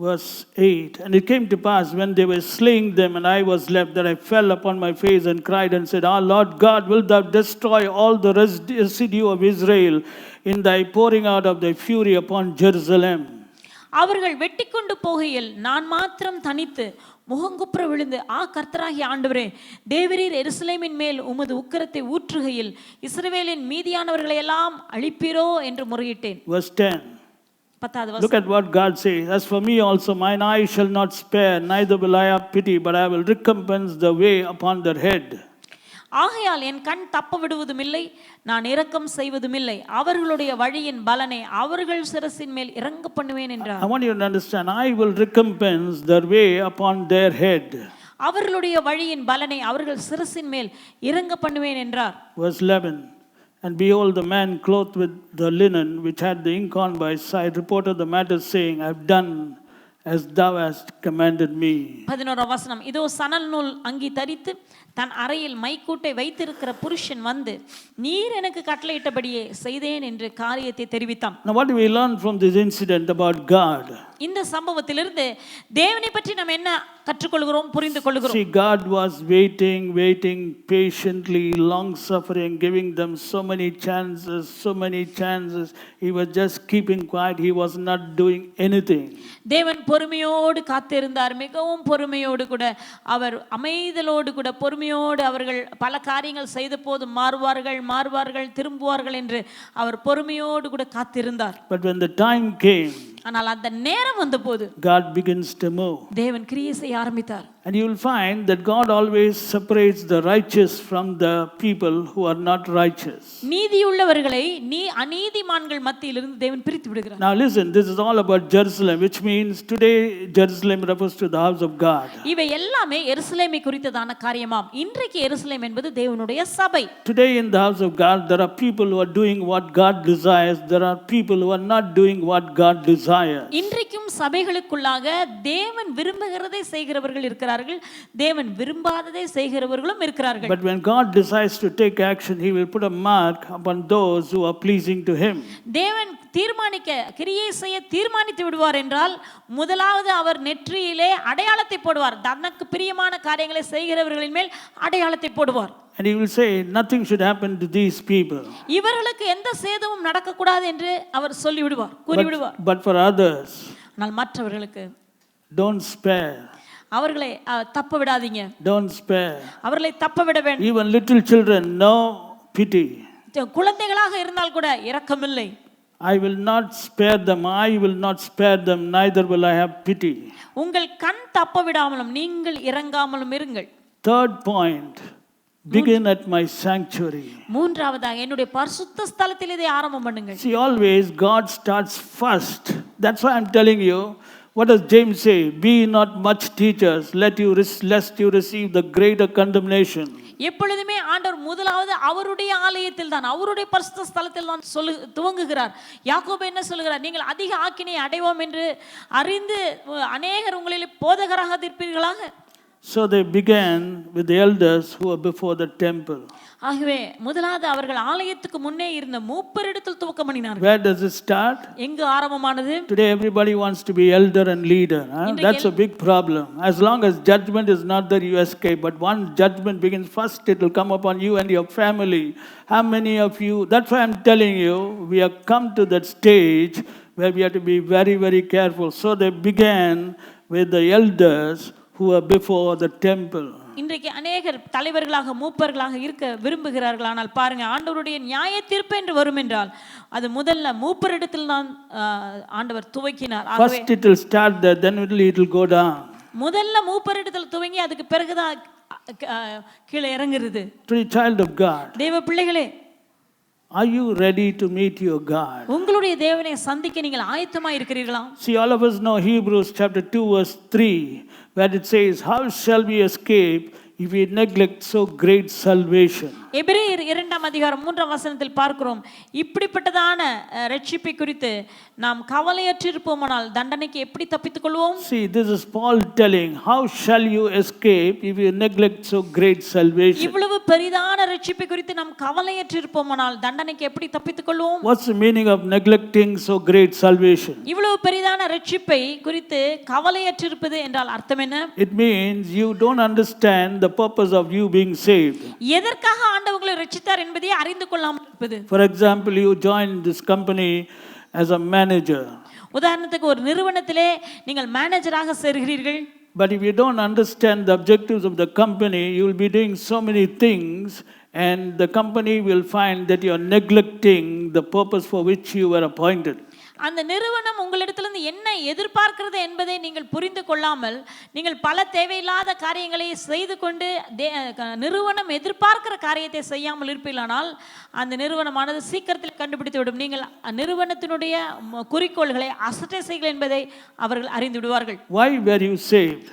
Speaker 1: Verse 8, and it came to pass when they were slaying them and I was left, that I fell upon my face and cried and said, Our Lord God, wilt thou destroy all the residue of Israel in thy pouring out of thy fury upon Jerusalem?
Speaker 2: அவர்கள் வெட்டிக்கொண்டு போகையில் நான் மாத்திரம் தனித்து முகங்குப்புற விழுந்து, கர்த்தராகிய ஆண்டவரே, தேவரீர் எருசலேமின் மேல் உமது உக்கிரத்தை ஊற்றுகையில் இஸ்ரவேலின் மீதியானவர்களை எல்லாம் அழிப்பீரோ என்று முறையிட்டேன்.
Speaker 1: Verse 10. Look at what God says. As for me also, mine eye shall not spare, neither will I have pity, but I will recompense the way upon their head.
Speaker 2: ஆகையால் என் கண் தப்ப விடுவதும் இல்லை, நான் இரக்கம் செய்வதும் இல்லை, அவர்களுடைய வழியின் பலனை அவர்கள் சிரசின் மேல் இறங்க பண்ணுவேன் என்றார்.
Speaker 1: I want you to understand, I will recompense their way upon their head.
Speaker 2: அவர்களுடைய வழியின் பலனை அவர்கள் சிரசின் மேல் இறங்க பண்ணுவேன் என்றார்.
Speaker 1: Verse 11. And behold, the man clothed with the linen which had the ink on by his side reported the matter, saying, I have done as thou hast commanded me.
Speaker 2: 11 வசனம். இதோ சணல் நூல் அங்கி தரித்து தன் அறையில் மைக்கூட்டை வைத்திருக்கிற புருஷன் வந்து, நீர் எனக்கு கட்டளையிட்டபடியே செய்தேன் என்று காரியத்தை தெரிவித்தான்.
Speaker 1: Now what do we learn from this incident about God?
Speaker 2: இந்த சம்பவத்திலிருந்து தேவனை பற்றி நாம் என்ன கற்றுக்கொள்கிறோம், புரிந்து கொள்கிறோம்?
Speaker 1: See, God was waiting patiently, long suffering, giving them so many chances. He was just keeping quiet. He was not doing anything.
Speaker 2: தேவன் பொறுமையோடு காத்திருந்தார். மிகவும் பொறுமையோடு கூட, அவர் அமைதலோடு கூட, பொறுமையோடு அவர்கள் பல காரியங்கள் செய்த போது மாறுவார்கள் திரும்புவார்கள் என்று அவர் பொறுமையோடு கூட காத்திருந்தார்.
Speaker 1: But when the time came,
Speaker 2: ஆனால் அந்த நேரம் வந்தபோது
Speaker 1: God begins to move.
Speaker 2: தேவன் கிரியை செய்ய ஆரம்பித்தார்.
Speaker 1: And you will find that God always separates the righteous from the people who are not righteous.
Speaker 2: நீதியுள்ளவர்களை அநீதிமான்கள் மத்தியிலிருந்து தேவன் பிரித்து விடுகிறார்.
Speaker 1: Now listen, this is all about Jerusalem, which means today Jerusalem refers to the house of God.
Speaker 2: இவை எல்லாமே எருசலேமை குறித்ததான காரியமாம். இன்றைக்கு எருசலேம் என்பது தேவனுடைய சபை.
Speaker 1: Today in the house of God there are people who are doing what God desires. There are people who are not doing what God desires.
Speaker 2: இன்றைக்கும் சபைகளுக்குள்ளாக தேவன் விரும்புகிறதை செய்கிறவர்கள் இருக்கிறார்கள், தேவன் விரும்பாததை செய்கிறவர்களும் இருக்கிறார்கள்.
Speaker 1: But when God decides to take action, he will put a mark upon those who are pleasing to him.
Speaker 2: தேவன் கிரியை செய்ய தீர்மானித்து விடுவார் என்றால் முதலாவது அவர் நெற்றியிலே அடையாளத்தை போடுவார். தனக்கு பிரியமான காரியங்களை செய்கிறவர்களின் மேல் அடையாளத்தை போடுவார்.
Speaker 1: And he will say nothing should happen to these people.
Speaker 2: இவர்களுக்கு எந்த சேதமும் நடக்க கூடாது என்று அவர் சொல்லி விடுவார், கூறி விடுவார்.
Speaker 1: But for others,
Speaker 2: ஆனால் மற்றவர்களுக்கு
Speaker 1: don't spare.
Speaker 2: அவர்களை தப்ப விடாதீங்க.
Speaker 1: Don't spare.
Speaker 2: அவர்களை தப்ப விட வேண்டும்.
Speaker 1: Even little children, no pity.
Speaker 2: குழந்தைகளாக இருந்தால் கூட இரக்கமில்லை.
Speaker 1: I will not spare them. I will not spare them. Neither will I have pity.
Speaker 2: உங்கள் கண் தப்ப விடாமலும் நீங்கள் இரங்காமலும் இருங்கள்.
Speaker 1: Third point, begin at my sanctuary.
Speaker 2: மூன்றாவதாக என்னுடைய பரிசுத்த ஸ்தலத்தில் இதை ஆரம்பம் பண்ணுங்கள்.
Speaker 1: See, always God starts first. That's why I'm telling you. What does James say? Be not much teachers, lest you receive the greater condemnation.
Speaker 2: எப்பொழுதுமே ஆண்டவர் முதலாவது அவருடைய ஆலயத்தில் தான், அவருடைய பரிசுத்த ஸ்தலத்தில் தான் துவங்குகிறார். யாக்கோபு என்ன சொல்கிறார்? நீங்கள் அதிக ஆக்கினை அடைவோம் என்று அறிந்து அநேகர் உங்களில் போதகராக இருப்பீர்களாக.
Speaker 1: So they began with the elders who were before the temple.
Speaker 2: ஆகவே முதலாவது அவர்கள் ஆலயத்துக்கு முன்னே இருந்த மூப்பரிடத்தில் துவக்கம் பண்ணினார்கள்.
Speaker 1: Where does it start?
Speaker 2: எங்கு ஆரம்பமானது?
Speaker 1: Today everybody wants to be elder and leader. That's a big problem. As long as judgment is not there, you escape. But once judgment begins, first it will come upon you and your family. How many of you? That's why I'm telling you, we have come to that stage where we have to be very, very careful. So they began with the elders who are before the temple.
Speaker 2: இன்றைக்கு அநேகர் தலைவர்களாக மூப்பர்களாக இருக்க விரும்புகிறார்கள். ஆனால் பாருங்க, ஆண்டவருடைய நியாய தீர்ப்பு என்று வரும் என்றால் அது முதல்ல மூப்பரிடத்தில் தான் ஆண்டவர் துவக்கினார்.
Speaker 1: First it will start there, then it will go down.
Speaker 2: முதல்ல மூப்பரிடத்தில் துவங்கி அதுக்கு பிறகுதான் கீழே இறங்குறது.
Speaker 1: To the child of God,
Speaker 2: தேவ பிள்ளைகளே,
Speaker 1: are you ready to meet your God?
Speaker 2: உங்களுடைய தேவனை சந்திக்க நீங்கள் ஆயத்தமாக இருக்கிறீர்களா?
Speaker 1: See, all of us know Hebrews chapter 2 verse 3, where it says, how shall we escape if we neglect so great salvation?
Speaker 2: எபிரேயர் 2:3 பார்க்கிறோம், இப்படிப்பட்டதான ரட்சிப்பை குறித்து நாம் கவலையற்றிருப்போமானால் தண்டனைக்கு எப்படி தப்பித்துக் கொள்வோம்?
Speaker 1: See, this is Paul telling, how shall you escape if you neglect so great salvation?
Speaker 2: இவ்வளவு பெரிதான ரட்சிப்பை குறித்து நாம் கவலையற்றிருப்போமானால் தண்டனைக்கு எப்படி தப்பித்துக் கொள்வோம்?
Speaker 1: What's the meaning of neglecting so great salvation?
Speaker 2: இவ்வளவு பெரிதான ரட்சிப்பை குறித்து கவலையற்றிருப்பது என்றால் அர்த்தம் என்ன?
Speaker 1: It means you don't understand the purpose of you being saved.
Speaker 2: எதற்காக ஆண்டவர் உங்களை ரட்சித்தார் என்பதை அறிந்து கொள்ளாமல் இருப்பது.
Speaker 1: For example, you join this company as a manager.
Speaker 2: உதாரணத்துக்கு ஒரு நிறுவனத்திலே நீங்கள் மேனேஜராக சேர்கிறீர்கள்.
Speaker 1: But if you don't understand the objectives of the company, you will be doing so many things, and the company will find that you are neglecting the purpose for which you were appointed.
Speaker 2: அந்த நிறுவனம் உங்களிடத்திலிருந்து என்ன எதிர்பார்க்கிறது என்பதை நீங்கள் புரிந்து கொள்ளாமல் நீங்கள் பல தேவையில்லாத காரியங்களை செய்து கொண்டு நிறுவனம் எதிர்பார்க்கிற காரியத்தை செய்யாமல் இருப்பீர்களானால் அந்த நிறுவனமானது சீக்கிரத்தில் கண்டுபிடித்து விடும். நீங்கள் நிறுவனத்தினுடைய குறிக்கோள்களை அசட்டை செய்கள் என்பதை அவர்கள் அறிந்து விடுவார்கள்.
Speaker 1: Why were you saved?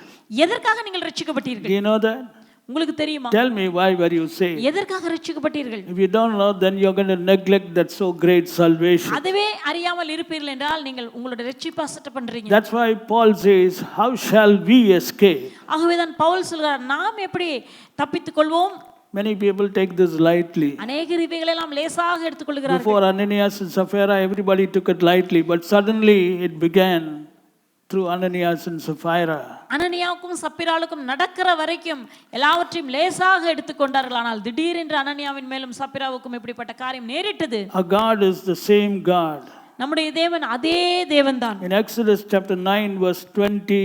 Speaker 2: எதற்காக நீங்கள் ரட்சிக்கப்பட்டீர்கள்?
Speaker 1: Do you know that?
Speaker 2: உங்களுக்கு தெரியுமா?
Speaker 1: Tell me, why were you saved?
Speaker 2: எதற்காக ரட்சிக்கப்பட்டீர்கள்?
Speaker 1: If you don't know, then you're going to neglect that so great salvation.
Speaker 2: அதுவே அறியாமல் இருப்பீர்கள் என்றால் நீங்கள் உங்களுடைய ரட்சிப்பை அசட்டை பண்றீங்க.
Speaker 1: That's why Paul says, how shall we escape?
Speaker 2: ஆகவே தான் பவுல் சொல்கிறார், நாம் எப்படி தப்பித்துக் கொள்வோம்?
Speaker 1: Many people take this lightly.
Speaker 2: அநேகர் இவைகளை எல்லாம் லேசாக எடுத்துக்கொள்கிறார்கள்.
Speaker 1: Before Ananias and Sapphira, everybody took it lightly, but suddenly it began through Ananias and Sapphira.
Speaker 2: அனனியாவுக்கும் சப்பிராளுக்கும் நடக்கிற வரைக்கும் எல்லாவற்றையும் லேசாக எடுத்துக்கொண்டார்கள். ஆனால் திடீரென்று அனனியாவின் மேலும் சப்பிராவுக்கும் இப்படிப்பட்ட காரியம் நேரிட்டது.
Speaker 1: Our God is the same God.
Speaker 2: நம்முடைய தேவன் அதே தேவன்தான்.
Speaker 1: In Exodus chapter 9 verse 20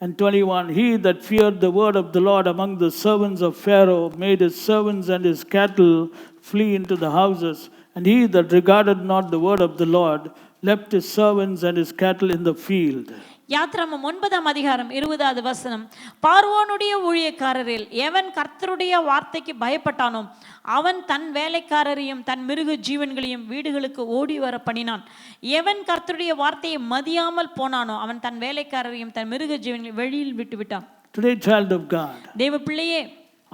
Speaker 1: and 21, he that feared the word of the Lord among the servants of Pharaoh made his servants and his cattle flee into the houses, and he that regarded not the word of the Lord left his servants and his cattle in the field.
Speaker 2: யாத்ராமம் 9ஆம் அதிகாரம் 20வது வசனம். பார்வோனுடைய ஊழியக்காரரில் எவன் கர்த்தருடைய வார்த்தைக்கு பயப்பட்டானோ அவன் தன் வேலைக்காரரையும் தன் மிருக ஜீவன்களையும் வீடுகளுக்கு ஓடி வர பண்ணினான். எவன் கர்த்தருடைய வார்த்தையை மதியாமல் போனானோ அவன் தன் வேலைக்காரரையும் தன் மிருக ஜீவன்களையும் வெளியில் விட்டு விட்டான்.
Speaker 1: Today, child of God,
Speaker 2: தேவ பிள்ளையே,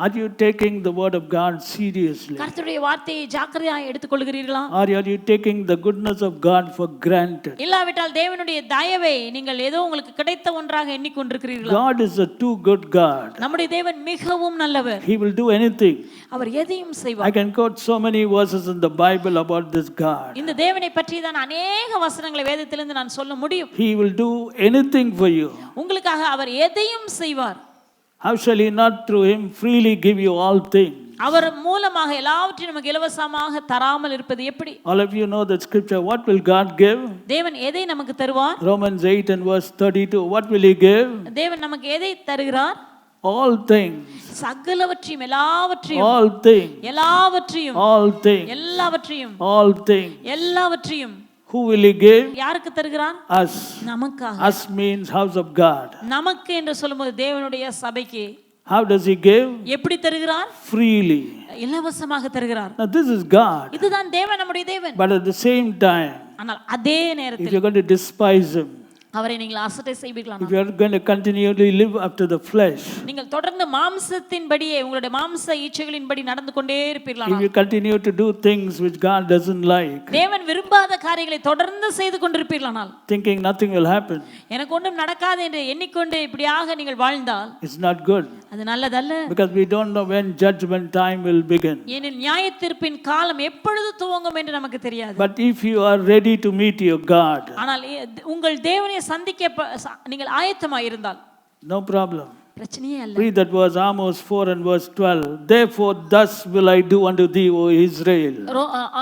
Speaker 1: are you taking the word of God seriously?
Speaker 2: கர்த்தருடைய வார்த்தையை ஜாக்கிரதையாக எடுத்துக்கொள்கிறீர்களா?
Speaker 1: Or are you taking the goodness of God for granted?
Speaker 2: இல்லாவிட்டால் தேவனுடைய தயவை நீங்கள் ஏதோ உங்களுக்கு கிடைத்த ஒன்றாக எண்ணிக்கொண்டிருக்கிறீர்களா?
Speaker 1: God is a too good God.
Speaker 2: நம்முடைய தேவன் மிகவும் நல்லவர்.
Speaker 1: He will do anything.
Speaker 2: அவர் எதையும்
Speaker 1: I
Speaker 2: செய்வார்.
Speaker 1: can quote so many verses in the Bible about this God.
Speaker 2: இந்த தேவனை பற்றி தான் அநேக வசனங்களை வேதத்திலிருந்து நான் சொல்ல முடியும்.
Speaker 1: He will do anything for you.
Speaker 2: உங்களுக்காக அவர் எதையும் செய்வார்.
Speaker 1: How shall he not through him freely give you all things?
Speaker 2: அவர் மூலமாக எல்லாவற்றையும் நமக்கு இலவசமாக தராமல் இருப்பது எப்படி?
Speaker 1: All of you know that scripture. What will God give?
Speaker 2: தேவன் எதை நமக்கு தருவார்?
Speaker 1: Romans 8 and verse 32. What will he give?
Speaker 2: தேவன் நமக்கு எதை தருகிறார்?
Speaker 1: All things.
Speaker 2: சகலவற்றையும் எல்லாவற்றையும்
Speaker 1: All things.
Speaker 2: எல்லாவற்றையும்
Speaker 1: All things.
Speaker 2: எல்லாவற்றையும்
Speaker 1: All things.
Speaker 2: எல்லாவற்றையும்
Speaker 1: Who will he give?
Speaker 2: யாருக்கு தருகிறார்?
Speaker 1: Us.
Speaker 2: நமக்காக.
Speaker 1: Us means house of God.
Speaker 2: நமக்கு என்று சொல்லும்போது தேவனுடைய சபைக்கு.
Speaker 1: How does he give?
Speaker 2: எப்படி தருகிறார்?
Speaker 1: Freely.
Speaker 2: இலவசமாக தருகிறார்.
Speaker 1: Now this is God.
Speaker 2: இதுதான் தேவன், நம்முடைய தேவன்.
Speaker 1: But at the same time,
Speaker 2: ஆனால் அதே
Speaker 1: if
Speaker 2: நேரத்தில்
Speaker 1: you're going to despise him,
Speaker 2: அவரை நீங்கள் அசட்டை செய்வீர்களா?
Speaker 1: if you're going to continually live after the flesh,
Speaker 2: நீங்கள் தொடர்ந்து மாம்சத்தின்படியே உங்களுடைய மாம்ச இச்சைகளின்படி நடந்து கொண்டே இருப்பீர்களா?
Speaker 1: if you continue to do things which God doesn't like,
Speaker 2: தேவன் விரும்பாத காரியங்களை தொடர்ந்து செய்து கொண்டிருப்பீர்களானால்,
Speaker 1: thinking nothing will happen,
Speaker 2: எனக்கு ஒன்றும் நடக்காது என்று எண்ணிக்கொண்டு இப்படியாக நீங்கள் வாழ்ந்தால்
Speaker 1: it's not good.
Speaker 2: அது நல்லதல்ல.
Speaker 1: Because we don't know when judgment time will begin.
Speaker 2: ஏனெனில் நியாயத்தீர்ப்பின் காலம் எப்பொழுது துவங்கும் என்று நமக்கு தெரியாது.
Speaker 1: But if you are ready to meet your God,
Speaker 2: ஆனால் உங்கள் தேவனை சந்திக்க நீங்கள் ஆயத்தமாக இருந்தால்
Speaker 1: no problem.
Speaker 2: பிரச்சனையே அல்ல.
Speaker 1: Read that verse, Amos 4 and verse 12. Therefore thus will I do unto thee, O Israel.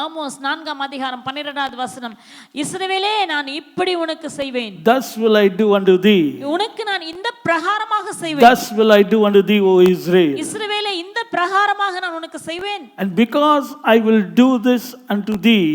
Speaker 2: Amos 4ஆம் அதிகாரம் 12வது வசனம். இஸ்ரவேலே, நான் இப்படி உனக்கு செய்வேன்.
Speaker 1: Thus will I do unto thee.
Speaker 2: உனக்கு நான் இந்த பிரகாரமாக செய்வேன்.
Speaker 1: Thus will I do unto thee, O Israel.
Speaker 2: இஸ்ரவேலே, இந்த பிரகாரமாக நான் உனக்கு செய்வேன்.
Speaker 1: And because I will do this unto thee,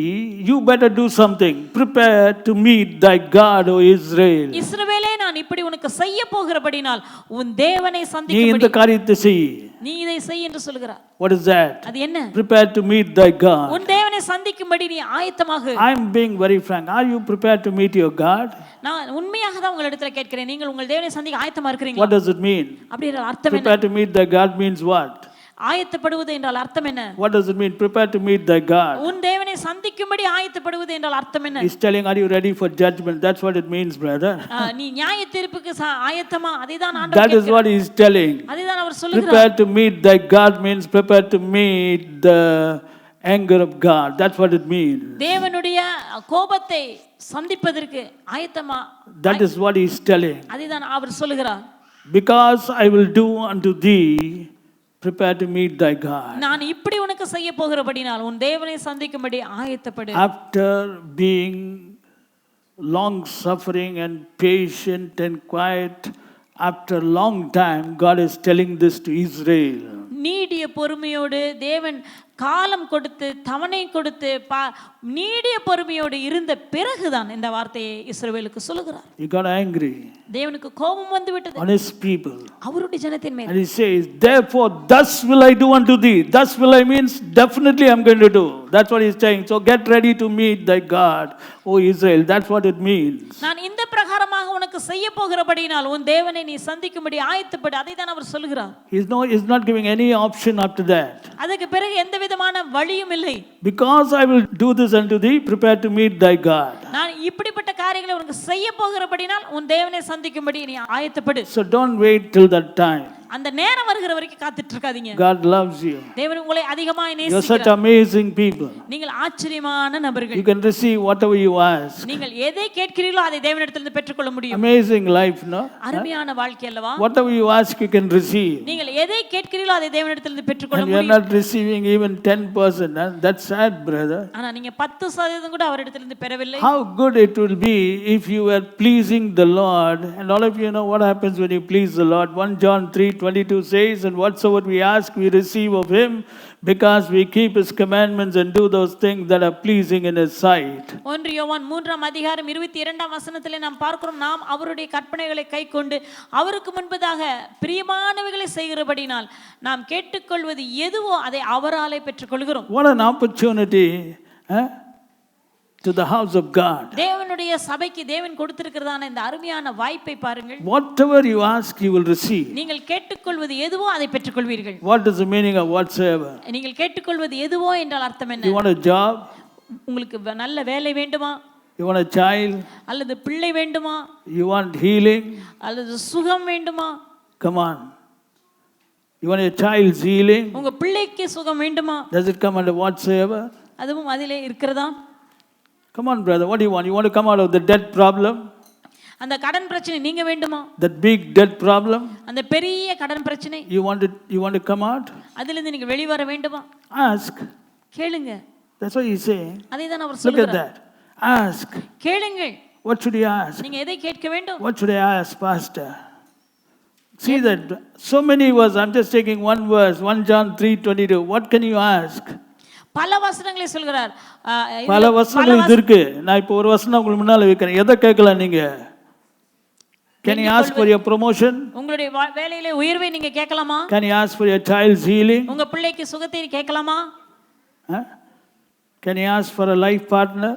Speaker 1: you better do something. Prepare to meet thy God, O Israel.
Speaker 2: இஸ்ரவேலே, நான் இப்படி உனக்கு செய்ய போகிறபடினால் உன் தேவனை
Speaker 1: நீ
Speaker 2: சந்திக்கும்படி
Speaker 1: இந்த காரியத்தை செய்.
Speaker 2: நீ இதை செய் என்று சொல்கிறார்.
Speaker 1: What is that?
Speaker 2: அது என்ன?
Speaker 1: Prepare to meet thy God.
Speaker 2: உன் தேவனை சந்திக்கும்படி நீ ஆயத்தமாக.
Speaker 1: I am being very frank. Are you prepared to meet your God?
Speaker 2: நான் உண்மையாக தான் உங்களிடத்துல கேட்கிறேன். நீங்கள் உங்கள் தேவனை சந்திக்க ஆயத்தமா இருக்கிறீங்களா?
Speaker 1: What does it mean?
Speaker 2: அப்படிங்கிற அர்த்தம் என்ன?
Speaker 1: Prepare to meet thy God means what?
Speaker 2: ஆயத்தப்படுவது என்றால் அர்த்தம் என்ன?
Speaker 1: What does it mean? Prepare to meet thy God.
Speaker 2: உன் தேவனை சந்திக்கும்படி ஆயத்தப்படுவது என்றால் அர்த்தம் என்ன?
Speaker 1: He's telling, are you ready for judgment? That's what it means, brother.
Speaker 2: நீ நியாயத்தீர்ப்புக்கு ஆயத்தமா? அதுதான் ஆண்டவர்
Speaker 1: That is what he's telling.
Speaker 2: அதுதான் அவர் சொல்கிறார்.
Speaker 1: Prepare to meet thy God means prepare to meet the anger of God. That's what it means.
Speaker 2: தேவனுடைய கோபத்தை சந்திப்பதற்கு ஆயத்தமா?
Speaker 1: That is what he's telling.
Speaker 2: அதுதான் அவர் சொல்கிறார்.
Speaker 1: Because I will do unto thee, prepare to meet thy God.
Speaker 2: நான் இப்படி உனக்கு செய்ய போகிறபடினால் உன் தேவனை சந்திக்கும்படி ஆயத்தப்படு.
Speaker 1: After being long suffering and patient and quiet, after a long time, God is telling this to Israel.
Speaker 2: நீடிய பொறுமையோடு தேவன் காலம் கொடுத்து தவணை கொடுத்து நீடிய பொறுமையோடு இருந்த பிறகுதான் இந்த வார்த்தையை இஸ்ரவேலுக்கு சொல்லுகிறார்.
Speaker 1: He got angry.
Speaker 2: தேவனுக்கு கோபம் வந்து விட்டது
Speaker 1: on his people.
Speaker 2: அவருடைய ஜனத்தின் மேல்.
Speaker 1: And he says, therefore thus will I do unto thee. Thus will I means definitely I'm going to do. That's what he's saying. So get ready to meet thy God, O Israel. That's what it means.
Speaker 2: நான் இந்த பிரகாரமாக உனக்கு செய்ய போகிறபடினால் உன் தேவனை நீ சந்திக்கும்படி ஆயத்தப்படு. அதை தான் அவர் சொல்கிறார்.
Speaker 1: He's not giving any option after that.
Speaker 2: அதுக்கு பிறகு எந்த விதமான வழியும் இல்லை.
Speaker 1: Because I will do this unto thee, prepare to meet thy God.
Speaker 2: நான் இப்படிப்பட்ட காரியங்களை உனக்கு செய்ய போகிறபடினால் உன் தேவனை சந்திக்கும்படி நீ ஆயத்தப்படு.
Speaker 1: So don't wait till that time.
Speaker 2: அந்த நேரம் வருகிற வரைக்கும் காத்துட்டு இருக்காதீங்க.
Speaker 1: God loves you.
Speaker 2: தேவன் உங்களை அதிகமாய் நேசிக்கிறார்.
Speaker 1: You're such amazing people.
Speaker 2: நீங்கள் ஆச்சரியமான நபர்கள்.
Speaker 1: You can receive whatever you ask.
Speaker 2: நீங்கள் எதை கேட்கிறீர்களோ அதை தேவனிடத்திலிருந்து பெற்றுக்கொள்ள முடியும்.
Speaker 1: Amazing life, no?
Speaker 2: அருமையான வாழ்க்கை அல்லவா?
Speaker 1: Whatever you ask you can receive.
Speaker 2: நீங்கள் எதை கேட்கிறீர்களோ அதை தேவனிடத்திலிருந்து பெற்றுக்கொள்ள
Speaker 1: And
Speaker 2: முடியும்.
Speaker 1: you're not receiving even 10%. That's sad, brother.
Speaker 2: ஆனா நீங்க 10% கூட அவரிடத்திலிருந்து பெறவில்லை.
Speaker 1: How good it will be if you were pleasing the Lord. And all of you know what happens when you please the Lord. 1 John 3:20 22 says, and whatsoever we ask, we receive of him, because we keep his commandments and do those things that are pleasing in his sight.
Speaker 2: 1 யோவான் 3ஆம் அதிகாரம் 22ஆம் வசனத்திலே நாம் பார்க்கிறோம், நாம் அவருடைய கற்பனைகளை கைக்கொண்டு அவருக்கு முன்பதாக பிரியமானவைகளை செய்கிறபடினால் நாம் கேட்டுக்கொள்வது எதுவோ அதை அவராலே பெற்றுக்கொள்கிறோம்.
Speaker 1: What an opportunity to the house of God.
Speaker 2: தேவனுடைய சபைக்கு தேவன் கொடுத்திருக்கிறதான இந்த அருமையான வாய்ப்பை பாருங்கள்.
Speaker 1: Whatever you ask, you will receive.
Speaker 2: நீங்கள் கேட்டுக்கொள்வது எதுவோ அதை பெற்றுக்கொள்வீர்கள்.
Speaker 1: What is the meaning of whatsoever?
Speaker 2: நீங்கள் கேட்டுக்கொள்வது எதுவோ என்றால் அர்த்தம் என்ன?
Speaker 1: You want a job?
Speaker 2: உங்களுக்கு நல்ல வேலை வேண்டுமா?
Speaker 1: You want a child?
Speaker 2: அல்லது பிள்ளை வேண்டுமா?
Speaker 1: You want healing?
Speaker 2: அல்லது சுகம் வேண்டுமா?
Speaker 1: Come on. You want your child's healing?
Speaker 2: உங்க பிள்ளைக்கு சுகம் வேண்டுமா?
Speaker 1: Does it come under whatsoever?
Speaker 2: அதுவும் அதிலே இருக்கிறதா?
Speaker 1: Come on, brother. What do you want? You want to come out of the debt problem?
Speaker 2: அந்த கடன் பிரச்சனை நீங்க வேண்டுமா?
Speaker 1: That big debt problem?
Speaker 2: அந்த பெரிய கடன் பிரச்சனை
Speaker 1: You want to come out?
Speaker 2: அதிலிருந்து நீங்க வெளிவர வேண்டுமா?
Speaker 1: Ask.
Speaker 2: கேளுங்க.
Speaker 1: That's what he's saying.
Speaker 2: அதை தான் அவர்
Speaker 1: Look
Speaker 2: சொல்றார்.
Speaker 1: at that. Ask.
Speaker 2: கேளுங்கள்.
Speaker 1: What should you ask?
Speaker 2: நீங்க எதை கேட்க வேண்டும்?
Speaker 1: What should I ask, pastor? See that so many verses. I'm just taking one verse, 1 John 3:22. What can you ask?
Speaker 2: பல வசனங்களை சொல்கிறார்.
Speaker 1: பல வசனங்கள் இது இருக்கு. நான் இப்போ ஒரு வசனம் உங்களுக்கு முன்னால வைக்கிறேன். எதை கேட்கலாம் நீங்க? Can you ask for your promotion?
Speaker 2: உங்களுடைய வேலையிலே உயர்வை நீங்க கேட்கலாமா?
Speaker 1: Can you ask for your child's healing?
Speaker 2: உங்க பிள்ளைக்கு சுகத்தை கேட்கலாமா?
Speaker 1: Can you ask for a life partner?